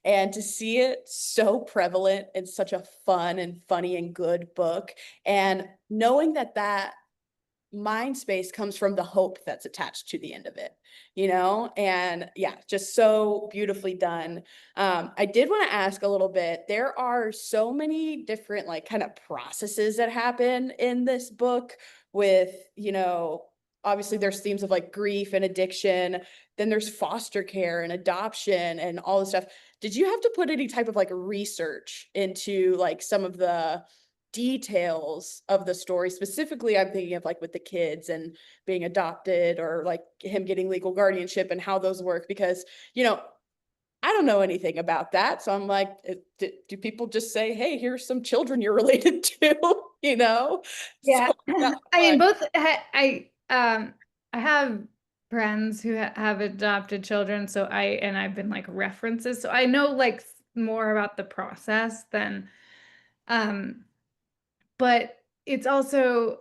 C: And to see it so prevalent in such a fun and funny and good book, and knowing that mind space comes from the hope that's attached to the end of it, and yeah, just so beautifully done. I did want to ask a little bit, there are so many different like kind of processes that happen in this book with, obviously there's themes of like grief and addiction, then there's foster care and adoption and all this stuff. Did you have to put any type of like research into like some of the details of the story? Specifically, I'm thinking of like with the kids and being adopted, or like him getting legal guardianship and how those work, because I don't know anything about that. So I'm like, do people just say, hey, here's some children you're related to?
B: Yeah.
C: So that's
B: I mean,
C: fun.
B: both I have friends who have adopted children, so I've been like references, so I know like more about the process than um but it's also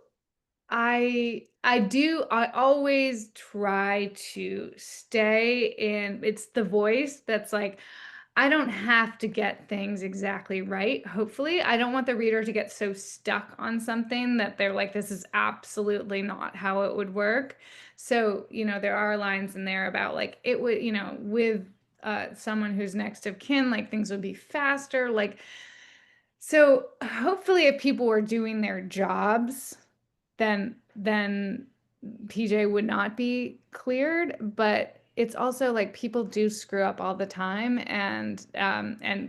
B: I always try to stay in, it's the voice that's like, I don't have to get things exactly right. Hopefully, I don't want the reader to get so stuck on something that they're like, this is absolutely not how it would work. So, there are lines in there about like, it would, with someone who's next of kin, like things would be faster. Like, so hopefully if people were doing their jobs, then PJ would not be cleared. But it's also like, people do screw up all the time, and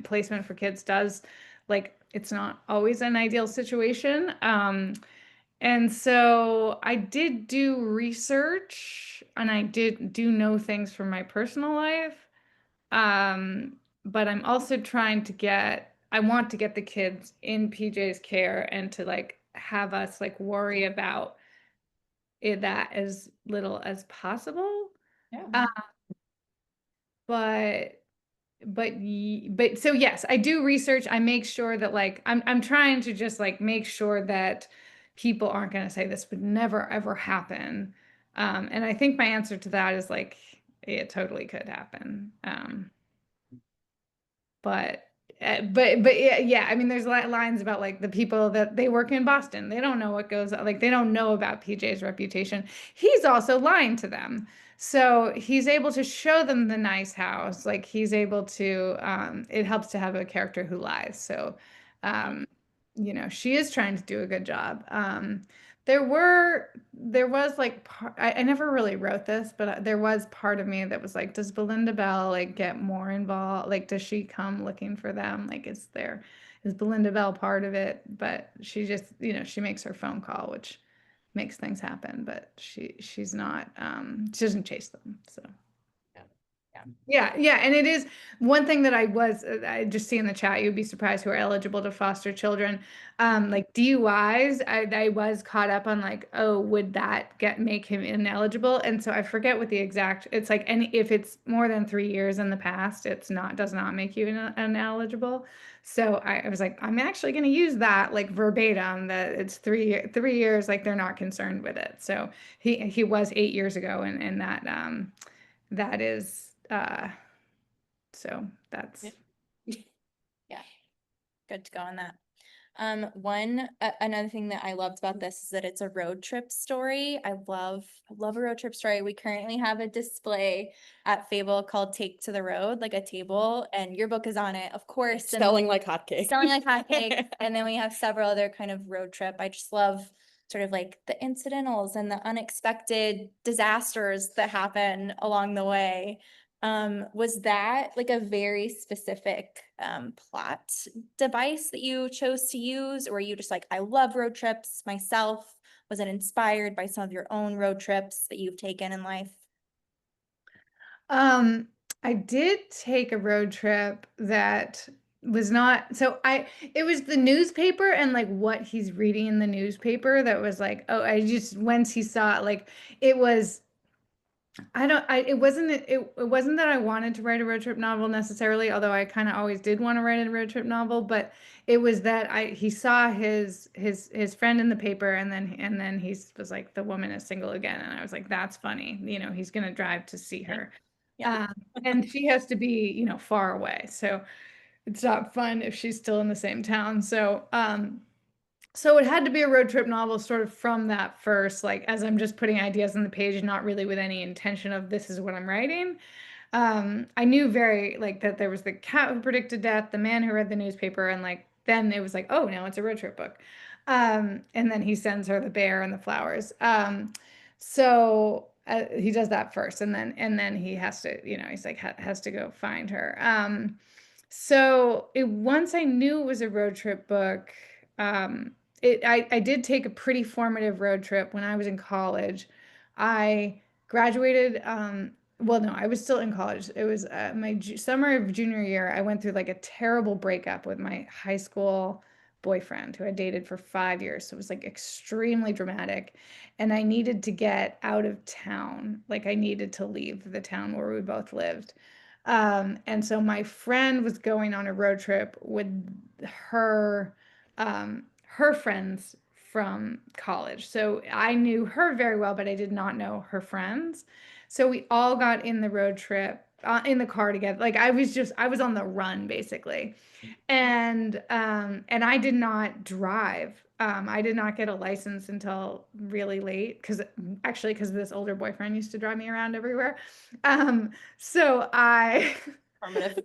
B: placement for kids does, like, it's not always an ideal situation. And so I did do research, and I did do know things from my personal life. Um, but I'm also I want to get the kids in PJ's care, and to like have us like worry about that as little as possible.
C: Yeah.
B: But but so yes, I do research. I make sure that like I'm trying to just like make sure that people aren't going to say this would never ever happen. And I think my answer to that is like, it totally could happen. but yeah, I mean, there's lines about like the people that they work in Boston. They don't know what goes like they don't know about PJ's reputation. He's also lying to them. So he's able to show them the nice house. Like he's able to it helps to have a character who lies. So um she is trying to do a good job. There was like I never really wrote this, but there was part of me that was like, does Belinda Bell like get more involved? Like, does she come looking for them? Like, is Belinda Bell part of it? But she just, she makes her phone call, which makes things happen, but she's not, she doesn't chase them. So. Yeah, and it is one thing that I just see in the chat, you'd be surprised who are eligible to foster children. Like DUIs, I was caught up on like, oh, would that make him ineligible? And so I forget what the exact, it's like if it's more than 3 years in the past, does not make you ineligible. So I was like, I'm actually going to use that like verbatim, that it's 3 years, like they're not concerned with it. So he was 8 years ago, and that is so that's
A: Yeah, good to go on that. Another thing that I loved about this is that it's a road trip story. I love a road trip story. We currently have a display at Fable called Take to the Road, like a table, and your book is on it, of course. And
C: Selling like hotcakes.
A: selling like hotcakes. And then we have several other kind of road trip. I just love sort of like the incidentals and the unexpected disasters that happen along the way. Was that like a very specific plot device that you chose to use, or were you just like, I love road trips myself? Was it inspired by some of your own road trips that you've taken in life?
B: I did take a road trip that was not, so it was the newspaper and like what he's reading in the newspaper that was like, oh, once he saw it, like it was, it wasn't that I wanted to write a road trip novel necessarily, although I kind of always did want to write a road trip novel, but it was that he saw his friend in the paper, and then he was like, the woman is single again, and I was like, that's funny, he's gonna drive to see her.
A: Yeah.
B: And she has to be, far away, so it's not fun if she's still in the same town. So it had to be a road trip novel sort of from that first, like as I'm just putting ideas on the page, not really with any intention of this is what I'm writing. I knew very like that there was the cat who predicted death, the man who read the newspaper, and like then it was like, oh, now it's a road trip book. And then he sends her the bear and the flowers. So he does that first, and then he has to, he's like has to go find her. So once I knew it was a road trip book, I did take a pretty formative road trip when I was in college. I graduated, well, no, I was still in college. It was my summer of junior year. I went through like a terrible breakup with my high school boyfriend who I dated for 5 years. So it was like extremely dramatic. And I needed to get out of town. Like I needed to leave the town where we both lived. And so my friend was going on a road trip with her friends from college. So I knew her very well, but I did not know her friends. So we all got in the road trip in the car together. Like I was on the run basically. And I did not drive. I did not get a license until really late because this older boyfriend used to drive me around everywhere. So I
C: Formative.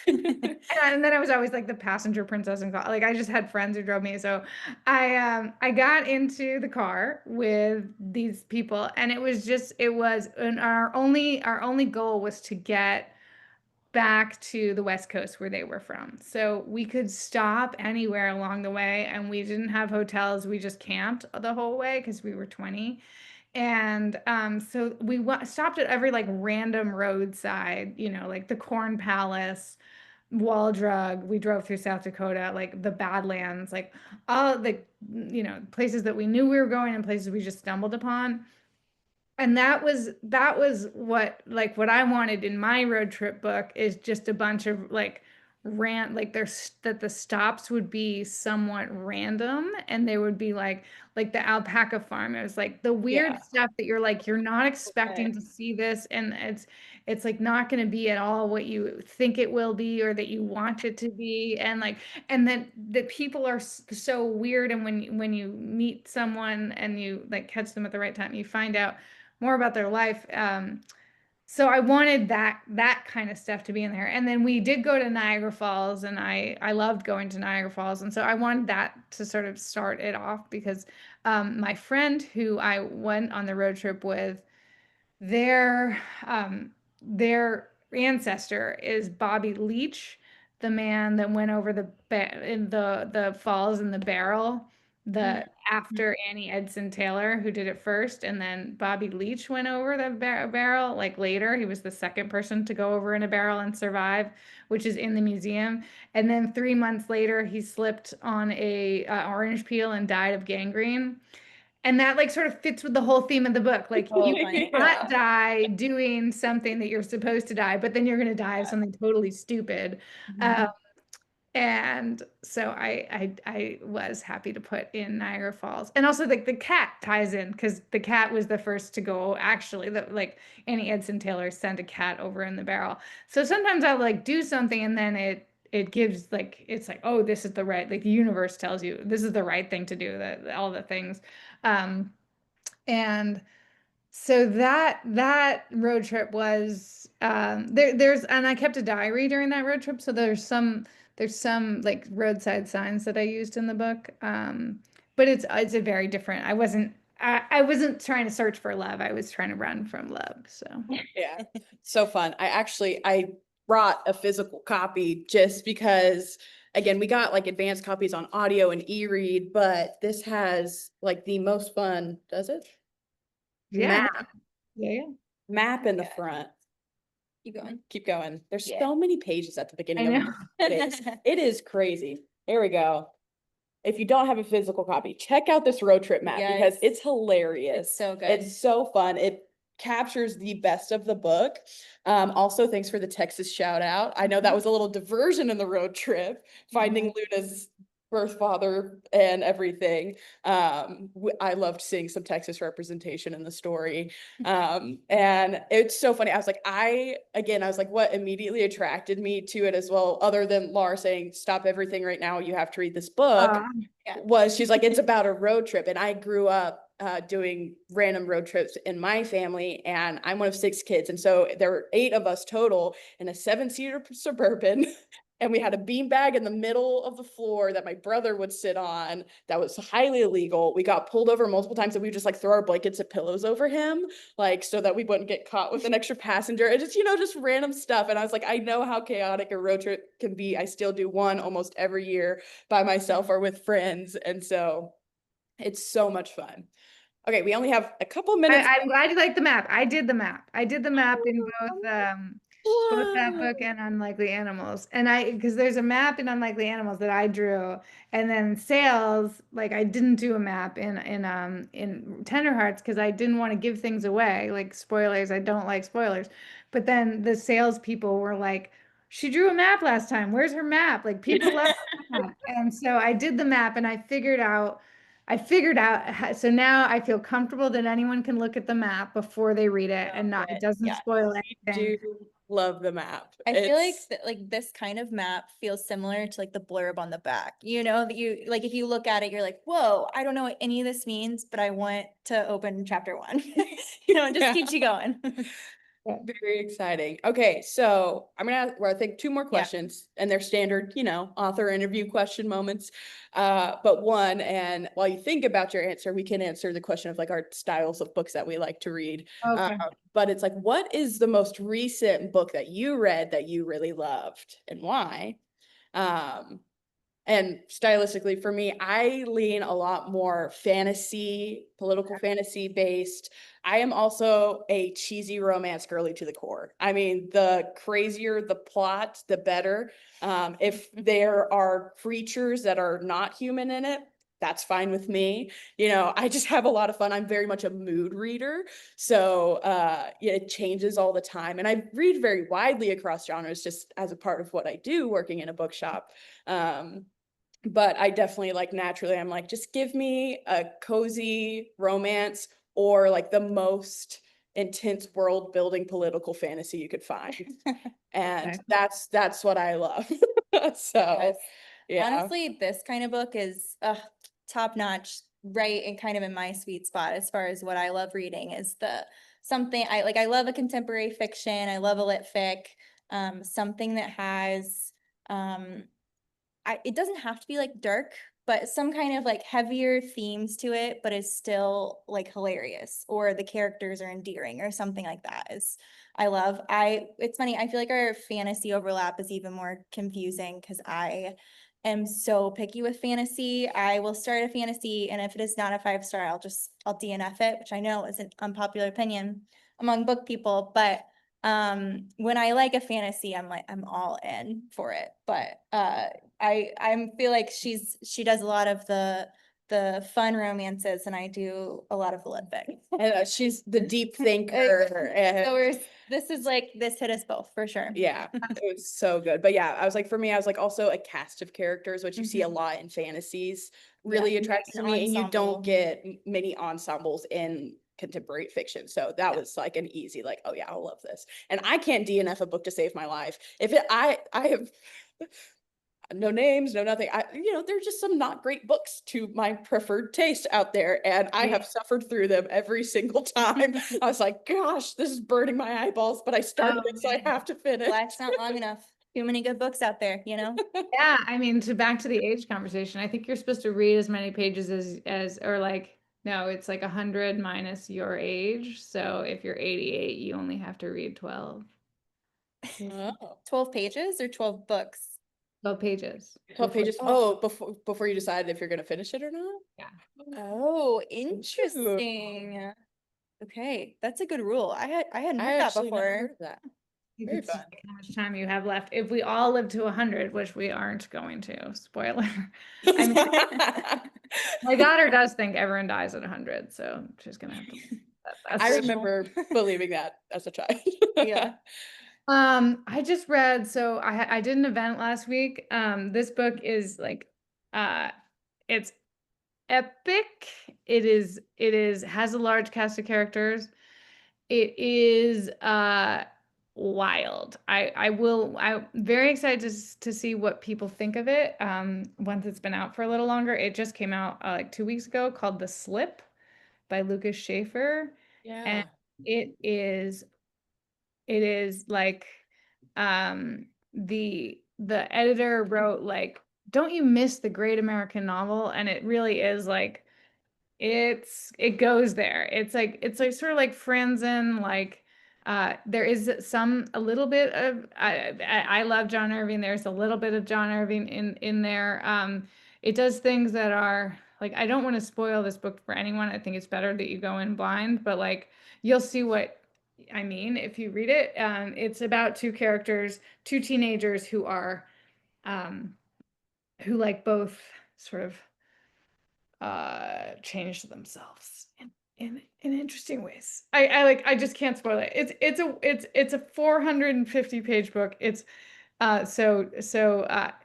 B: and then I was always like the passenger princess and like I just had friends who drove me. So I got into the car with these people, and and our only goal was to get back to the West Coast where they were from. So we could stop anywhere along the way, and we didn't have hotels. We just camped the whole way because we were 20. And so we stopped at every like random roadside, like the Corn Palace, Wall Drug. We drove through South Dakota, like the Badlands, like all the, places that we knew we were going and places we just stumbled upon. And that was what I wanted in my road trip book, is just a bunch of like that the stops would be somewhat random, and they would be like the alpaca farm. It was like the weird
C: Yeah.
B: stuff that you're not expecting to see this, and it's like not going to be at all what you think it will be or that you want it to be. And like, and then the people are so weird. And when you meet someone and you like catch them at the right time, you find out more about their life. So I wanted that kind of stuff to be in there. And then we did go to Niagara Falls, and I loved going to Niagara Falls. And so I wanted that to sort of start it off because my friend who I went on the road trip with, their their ancestor is Bobby Leach, the man that went over in the falls in the barrel, the after Annie Edson Taylor, who did it first, and then Bobby Leach went over the barrel like later. He was the second person to go over in a barrel and survive, which is in the museum. And then 3 months later, he slipped on a orange peel and died of gangrene. And that like sort of fits with the whole theme of the book. Like
A: Oh,
B: you
A: funny.
B: cannot die doing something that you're supposed to die, but then you're going to die of something totally stupid.
A: Mhm.
B: And so I was happy to put in Niagara Falls. And also like the cat ties in because the cat was the first to go. Actually, like Annie Edson Taylor sent a cat over in the barrel. So sometimes I'll like do something and then it gives like it's like, oh, this is the right, like the universe tells you this is the right thing to do, that all the things. um and so that road trip was there's and I kept a diary during that road trip, so there's some like roadside signs that I used in the book. But it's a very different. I wasn't trying to search for love. I was trying to run from love. So
C: Yeah, so fun. I brought a physical copy just because, again, we got like advanced copies on audio and e-read, but this has like the most fun, does it?
B: yeah,
C: Map,
B: yeah.
C: map in the front.
A: Keep going.
C: Keep going. There's
A: Yeah.
C: so many pages at the
B: I
C: beginning of
B: know.
C: it is crazy. Here we go. If you don't have a physical copy, check out this road trip map because
A: Yes.
C: it's hilarious.
A: It's so good.
C: It's so fun. It captures the best of the book. Also, thanks for the Texas shout out. I know that was a little diversion in the road trip, finding Luna's birth father and everything. I loved seeing some Texas representation in the story. And it's so funny. I was like, what immediately attracted me to it as well, other than Laura saying, stop everything right now, you have to read this book, was she's like, it's about a road trip. And I grew up doing random road trips in my family, and I'm one of 6 kids. And so there were 8 of us total in a 7-seater Suburban. And we had a beanbag in the middle of the floor that my brother would sit on. That was highly illegal. We got pulled over multiple times, and we would just like throw our blankets and pillows over him, like so that we wouldn't get caught with an extra passenger. And just random stuff. And I was like, I know how chaotic a road trip can be. I still do one almost every year by myself or with friends. And so it's so much fun. Okay, we only have a couple minutes.
B: I'm glad you like the map. I did the map. I did the map in both that book and Unlikely Animals. And because there's a map in Unlikely Animals that I drew, and then sales, like I didn't do a map in Tender Hearts because I didn't want to give things away, like spoilers. I don't like spoilers. But then the sales people were like, she drew a map last time. Where's her map? Like people love the map. And so I did the map and I figured out so now I feel comfortable that anyone can look at the map before they read it and not, it doesn't
A: Yeah.
B: spoil
C: I
B: anything.
C: do love the map.
A: I feel like
C: It's-
A: like this kind of map feels similar to like the blurb on the back. You know, that you like if you look at it, you're like, whoa, I don't know what any of this means, but I want to open chapter 1. You know, it just
C: Yeah.
A: keeps you going.
C: Very exciting. Okay, so I'm gonna ask, well, I think 2 more questions, and they're standard, author interview question moments. But one, and while you think about your answer, we can answer the question of like our styles of books that we like to read.
B: Okay.
C: But it's like, what is the most recent book that you read that you really loved, and why? And stylistically for me, I lean a lot more fantasy, political fantasy based. I am also a cheesy romance girly to the core. I mean, the crazier the plot, the better. If there are creatures that are not human in it, that's fine with me. I just have a lot of fun. I'm very much a mood reader. So yeah, it changes all the time. And I read very widely across genres just as a part of what I do working in a bookshop. But I definitely like naturally, I'm like, just give me a cozy romance or like the most intense world building political fantasy you could find. And
B: Okay.
C: that's what I love. So
A: Yes.
C: yeah.
A: Honestly, this kind of book is top notch, right? And kind of in my sweet spot as far as what I love reading is something I like. I love a contemporary fiction. I love a lit fic. Something that has it doesn't have to be like dark, but some kind of like heavier themes to it, but is still like hilarious, or the characters are endearing or something like that is it's funny, I feel like our fantasy overlap is even more confusing because I am so picky with fantasy. I will start a fantasy, and if it is not a 5-star, I'll DNF it, which I know is an unpopular opinion among book people, but when I like a fantasy, I'm all in for it. But I feel like she does a lot of the fun romances, and I do a lot of the lit fic.
C: And she's the deep thinker. And
A: So this hit us both for sure.
C: yeah, it was so good. But yeah, I was like, for me, I was like also a cast of characters, which you see a lot in fantasies, really
A: Yeah,
C: attractive to
A: an
C: me. And you
A: ensemble.
C: don't get many ensembles in contemporary fiction. So that was like an easy, like, oh yeah, I'll love this. And I can't DNF a book to save my life. I have no names, no nothing. There's just some not great books to my preferred taste out there, and I have suffered through them every single time. I was like, gosh, this is burning my eyeballs, but I started it, so I have to finish.
A: Life's not long enough. Too many good books out there, you know?
B: Yeah, I mean, back to the age conversation, I think you're supposed to read as many pages or like, no, it's like 100 minus your age. So if you're 88, you only have to read 12.
C: Oh.
A: 12 pages or 12 books?
B: 12 pages.
C: 12 pages.
A: Oh.
C: Oh, before you decide if you're gonna finish it or not?
B: Yeah.
A: Oh, interesting. Okay, that's a good rule. I hadn't
C: I
A: heard that
C: actually never
A: before.
C: heard of that.
B: You
C: Very
B: could see
C: fun.
B: how much time you have left. If we all live to 100, which we aren't going to, spoiler. I mean, my daughter does think everyone dies at 100, so she's gonna have to.
C: I remember believing that as a child.
A: Yeah.
B: I just read, so I did an event last week. This book is like, it's epic. Has a large cast of characters. It is wild. I'm very excited to see what people think of it once it's been out for a little longer. It just came out like 2 weeks ago, called The Slip by Lucas Schaefer.
C: Yeah.
B: And it is like the editor wrote like, don't you miss the great American novel? And it really is like, it goes there. It's like sort of like Franzen, like there is a little bit of I love John Irving. There's a little bit of John Irving in there. It does things that are like, I don't want to spoil this book for anyone. I think it's better that you go in blind, but like you'll see what I mean if you read it. It's about two characters, two teenagers who are who like both sort of changed themselves in interesting ways. I just can't spoil it. It's a 450 page book. It's so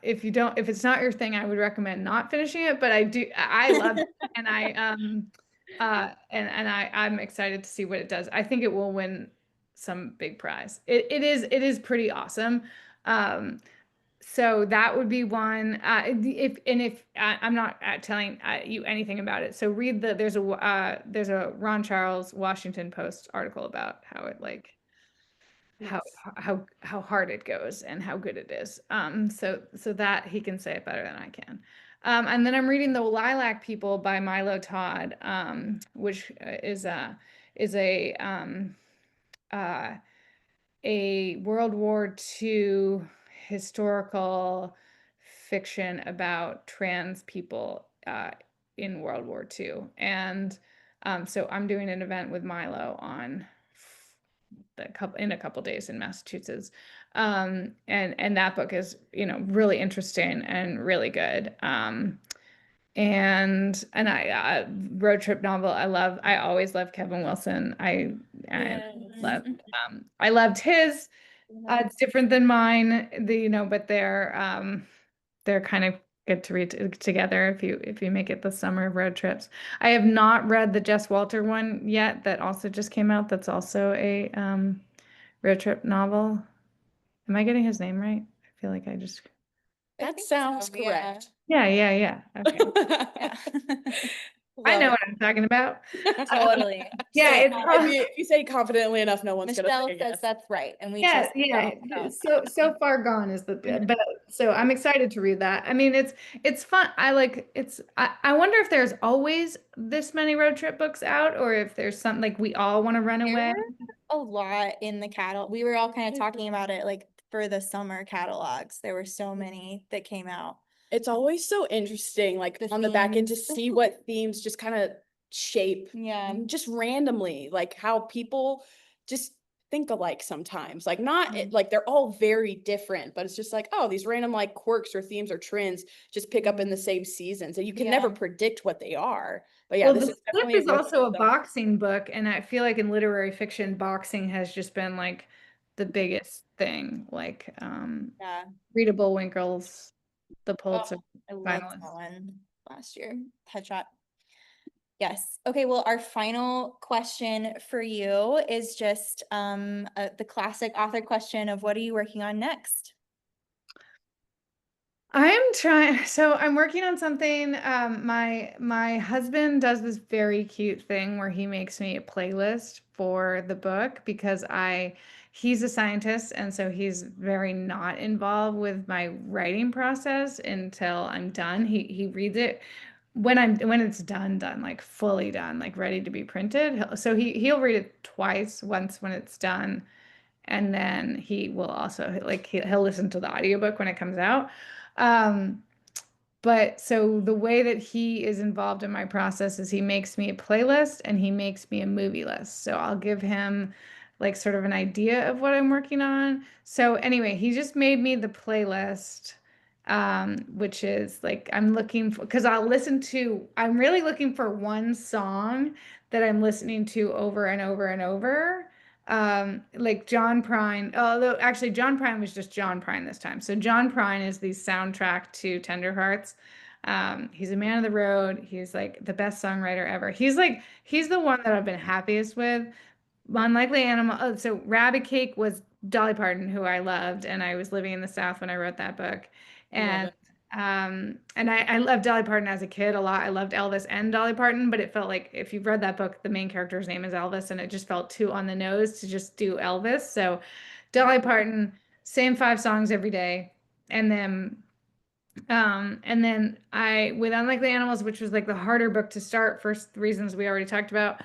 B: if it's not your thing, I would recommend not finishing it, but I love it, and I'm excited to see what it does. I think it will win some big prize. It is pretty awesome. So that would be one. If I'm not telling you anything about it, so read there's a Ron Charles Washington Post article about how it like how hard it goes and how good it is. So that he can say it better than I can. And then I'm reading The Lilac People by Milo Todd, which is a World War II historical fiction about trans people in World War II. And so I'm doing an event with Milo on in a couple days in Massachusetts. And that book is, really interesting and really good. And I road trip novel. I always love Kevin Wilson. I loved his. It's different than mine, but they're kind of good to read together if you make it the summer of road trips. I have not read the Jess Walter one yet that also just came out. That's also a road trip novel. Am I getting his name right? I feel like I just.
A: I
C: That
A: think
C: sounds
A: so, yeah.
C: correct.
B: Yeah. Okay.
A: Yeah.
B: I
C: Love
B: know
C: it.
B: what I'm talking about.
A: Totally.
B: Yeah,
C: Say,
B: it's
C: if you say confidently enough, no one's gonna
A: Michelle
C: second
A: says
C: guess.
A: that's right, and we
B: yeah,
A: trust
B: yeah.
A: Michelle,
B: So far gone is the but so I'm excited to read that. I mean, it's fun. I wonder if there's always this many road trip books out, or if there's something like we all want to run
A: There
B: away.
A: were a lot in the catalog. We were all kind of talking about it like for the summer catalogs. There were so many that came out.
C: It's always so interesting, like
A: The
C: on the back end to
A: themes.
C: see what themes just kind of shape
A: Yeah.
C: just randomly, like how people just think alike sometimes. Like not like they're all very different, but it's just like, oh, these random like quirks or themes or trends just pick up in the same season. So you can never
A: Yeah.
C: predict what they are. But yeah,
B: Well,
C: this
B: The
C: is
B: Slip
C: definitely
B: is
C: what
B: also a boxing book, and I feel like in literary fiction, boxing has just been like the biggest thing. Like
A: Yeah.
B: Rita Bullwinkle's the
A: Oh,
B: Pulitzer
A: I loved that
B: finalist.
A: one last year. Headshot. Yes. Okay. Well, our final question for you is just the classic author question of what are you working on next?
B: I'm trying, so I'm working on something. My husband does this very cute thing where he makes me a playlist for the book because he's a scientist, and so he's very not involved with my writing process until I'm done. He reads it when it's done, like fully done, like ready to be printed. So he'll read it twice, once when it's done, and then he will also like he'll listen to the audiobook when it comes out. Um, but so the way that he is involved in my process is he makes me a playlist and he makes me a movie list. So I'll give him like sort of an idea of what I'm working on. So anyway, he just made me the playlist, which is like I'm looking for because I'm really looking for one song that I'm listening to over and over and over. Like John Prine, although actually John Prine was just John Prine this time. So John Prine is the soundtrack to Tender Hearts. He's a man of the road. He's like the best songwriter ever. He's the one that I've been happiest with. Unlikely Animal. Oh, so Rabbit Cake was Dolly Parton, who I loved, and I was living in the South when I wrote that book.
C: I love
B: And
C: it.
B: I loved Dolly Parton as a kid a lot. I loved Elvis and Dolly Parton, but it felt like if you've read that book, the main character's name is Elvis, and it just felt too on the nose to just do Elvis. So Dolly Parton, same 5 songs every day. And then I with Unlikely Animals, which was like the harder book to start for reasons we already talked about.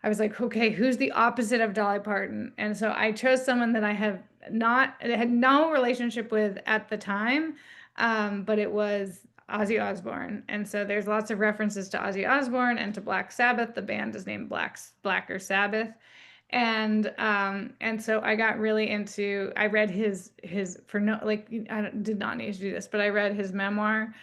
B: I was like, okay, who's the opposite of Dolly Parton? And so I chose someone that I had no relationship with at the time, but it was Ozzy Osbourne. And so there's lots of references to Ozzy Osbourne and to Black Sabbath. The band is named Blacker Sabbath. And so I got really into I read his for no like did not need to do this, but I read his memoir,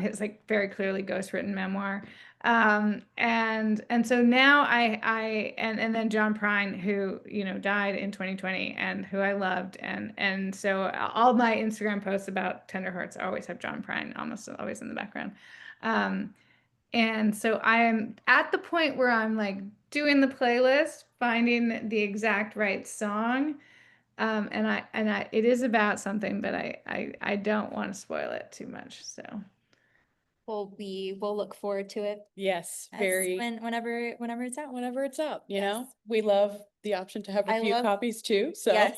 B: his like very clearly ghostwritten memoir. And so now and then John Prine, who died in 2020 and who I loved, and so all my Instagram posts about Tender Hearts always have John Prine almost always in the background. And so I am at the point where I'm like doing the playlist, finding the exact right song. And it is about something, but I don't want to spoil it too much. So
A: Well, we will look forward to it
C: Yes,
A: as
C: very.
A: whenever it's out.
C: Whenever it's up, you know,
A: Yes.
C: we love the option to have a
A: I
C: few
A: love-
C: copies too. So
A: Yes.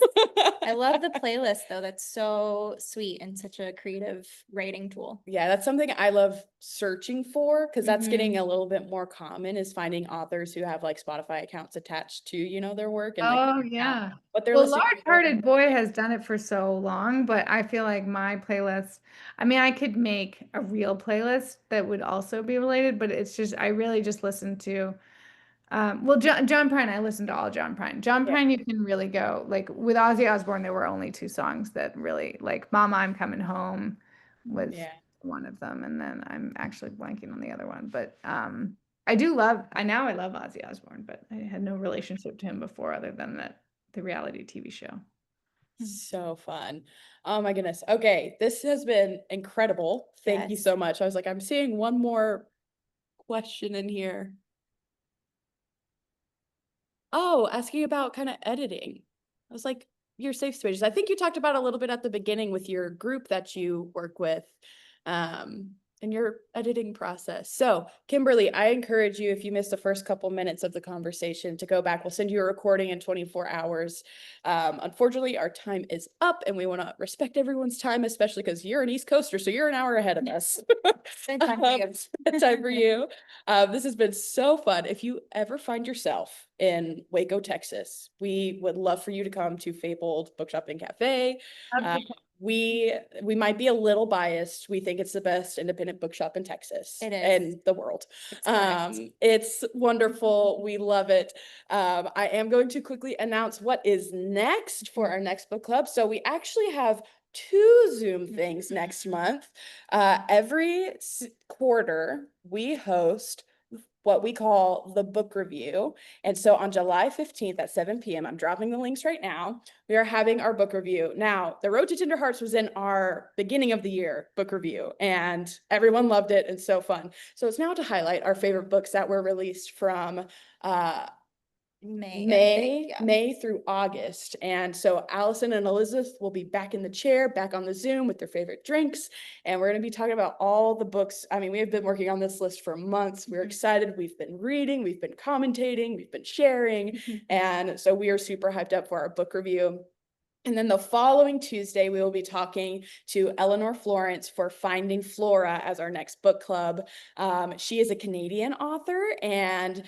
A: I love the playlist though. That's so sweet and such a creative writing tool.
C: Yeah, that's something I love searching for because that's getting
A: Mhm.
C: a little bit more common is finding authors who have like Spotify accounts attached to, their work and like
B: oh
C: figuring out
B: yeah.
C: what they're
B: Well,
C: listening
B: Large
C: to.
B: Hearted Boy has done it for so long, but I feel like my playlist, I mean, I could make a real playlist that would also be related, but it's just I really just listen to well, John Prine, I listened to all John Prine. John
C: Yeah.
B: Prine, you can really go like with Ozzy Osbourne. There were only 2 songs that really like "Mama, I'm Coming Home" was
C: Yeah.
B: one of them, and then I'm actually blanking on the other one. But I do love. I love Ozzy Osbourne, but I had no relationship to him before other than the reality TV show.
C: So fun. Oh my goodness. Okay, this has been incredible. Thank you
A: Yes.
C: so much. I was like, I'm seeing one more question in here. Oh, asking about kind of editing. I was like, your safe spaces. I think you talked about a little bit at the beginning with your group that you work with, and your editing process. So, Kimberly, I encourage you, if you missed the first couple minutes of the conversation, to go back. We'll send you a recording in 24 hours. Unfortunately, our time is up, and we want to respect everyone's time, especially because you're an East Coaster, so you're an hour ahead of us.
A: Good time for you.
C: Good time for you. This has been so fun. If you ever find yourself in Waco, Texas, we would love for you to come to Fabled Bookshop and Cafe. We might be a little biased. We think it's the best independent bookshop in Texas.
A: It is.
C: And the world.
A: It's correct.
C: It's wonderful. We love it. I am going to quickly announce what is next for our next book club. So we actually have 2 Zoom things next month. Every quarter, we host what we call the book review. And so on July 15th at 7 p.m., I'm dropping the links right now. We are having our book review. Now, The Road to Tender Hearts was in our beginning of the year book review, and everyone loved it and so fun. So it's now to highlight our favorite books that were released from
A: May, I think, yeah.
C: May through August. And so Allison and Elizabeth will be back in the chair, back on the Zoom with their favorite drinks. And we're going to be talking about all the books. I mean, we have been working on this list for months. We're excited. We've been reading, we've been commentating, we've been sharing. And so we are super hyped up for our book review. And then the following Tuesday, we will be talking to Eleanor Florence for Finding Flora as our next book club. She is a Canadian author, and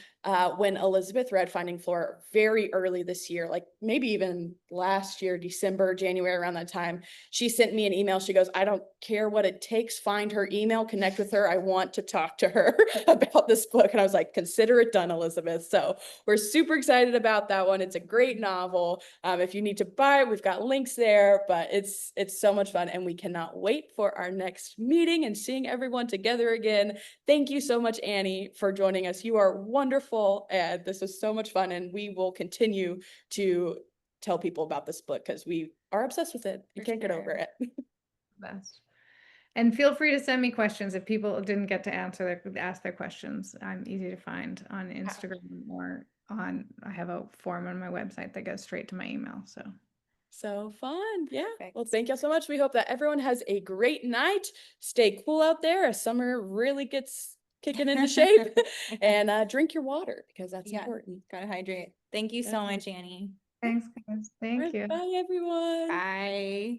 C: when Elizabeth read Finding Flora very early this year, like maybe even last year, December, January, around that time, she sent me an email. She goes, I don't care what it takes, find her email, connect with her. I want to talk to her about this book. And I was like, consider it done, Elizabeth. So we're super excited about that one. It's a great novel. If you need to buy it, we've got links there, but it's so much fun, and we cannot wait for our next meeting and seeing everyone together again. Thank you so much, Annie, for joining us. You are wonderful, and this was so much fun, and we will continue to tell people about this book because we are obsessed with it. You can't get over it.
B: Best. And feel free to send me questions if people didn't get to ask their questions. I'm easy to find on Instagram or I have a form on my website that goes straight to my email.
C: So fun. Yeah.
A: Perfect.
C: Well, thank you so much. We hope that everyone has a great night. Stay cool out there as summer really gets kicking into shape, and drink your water because that's important.
A: Gotta hydrate. Thank you so much, Annie.
B: Thanks, guys. Thank you.
C: Bye, everyone.
A: Bye.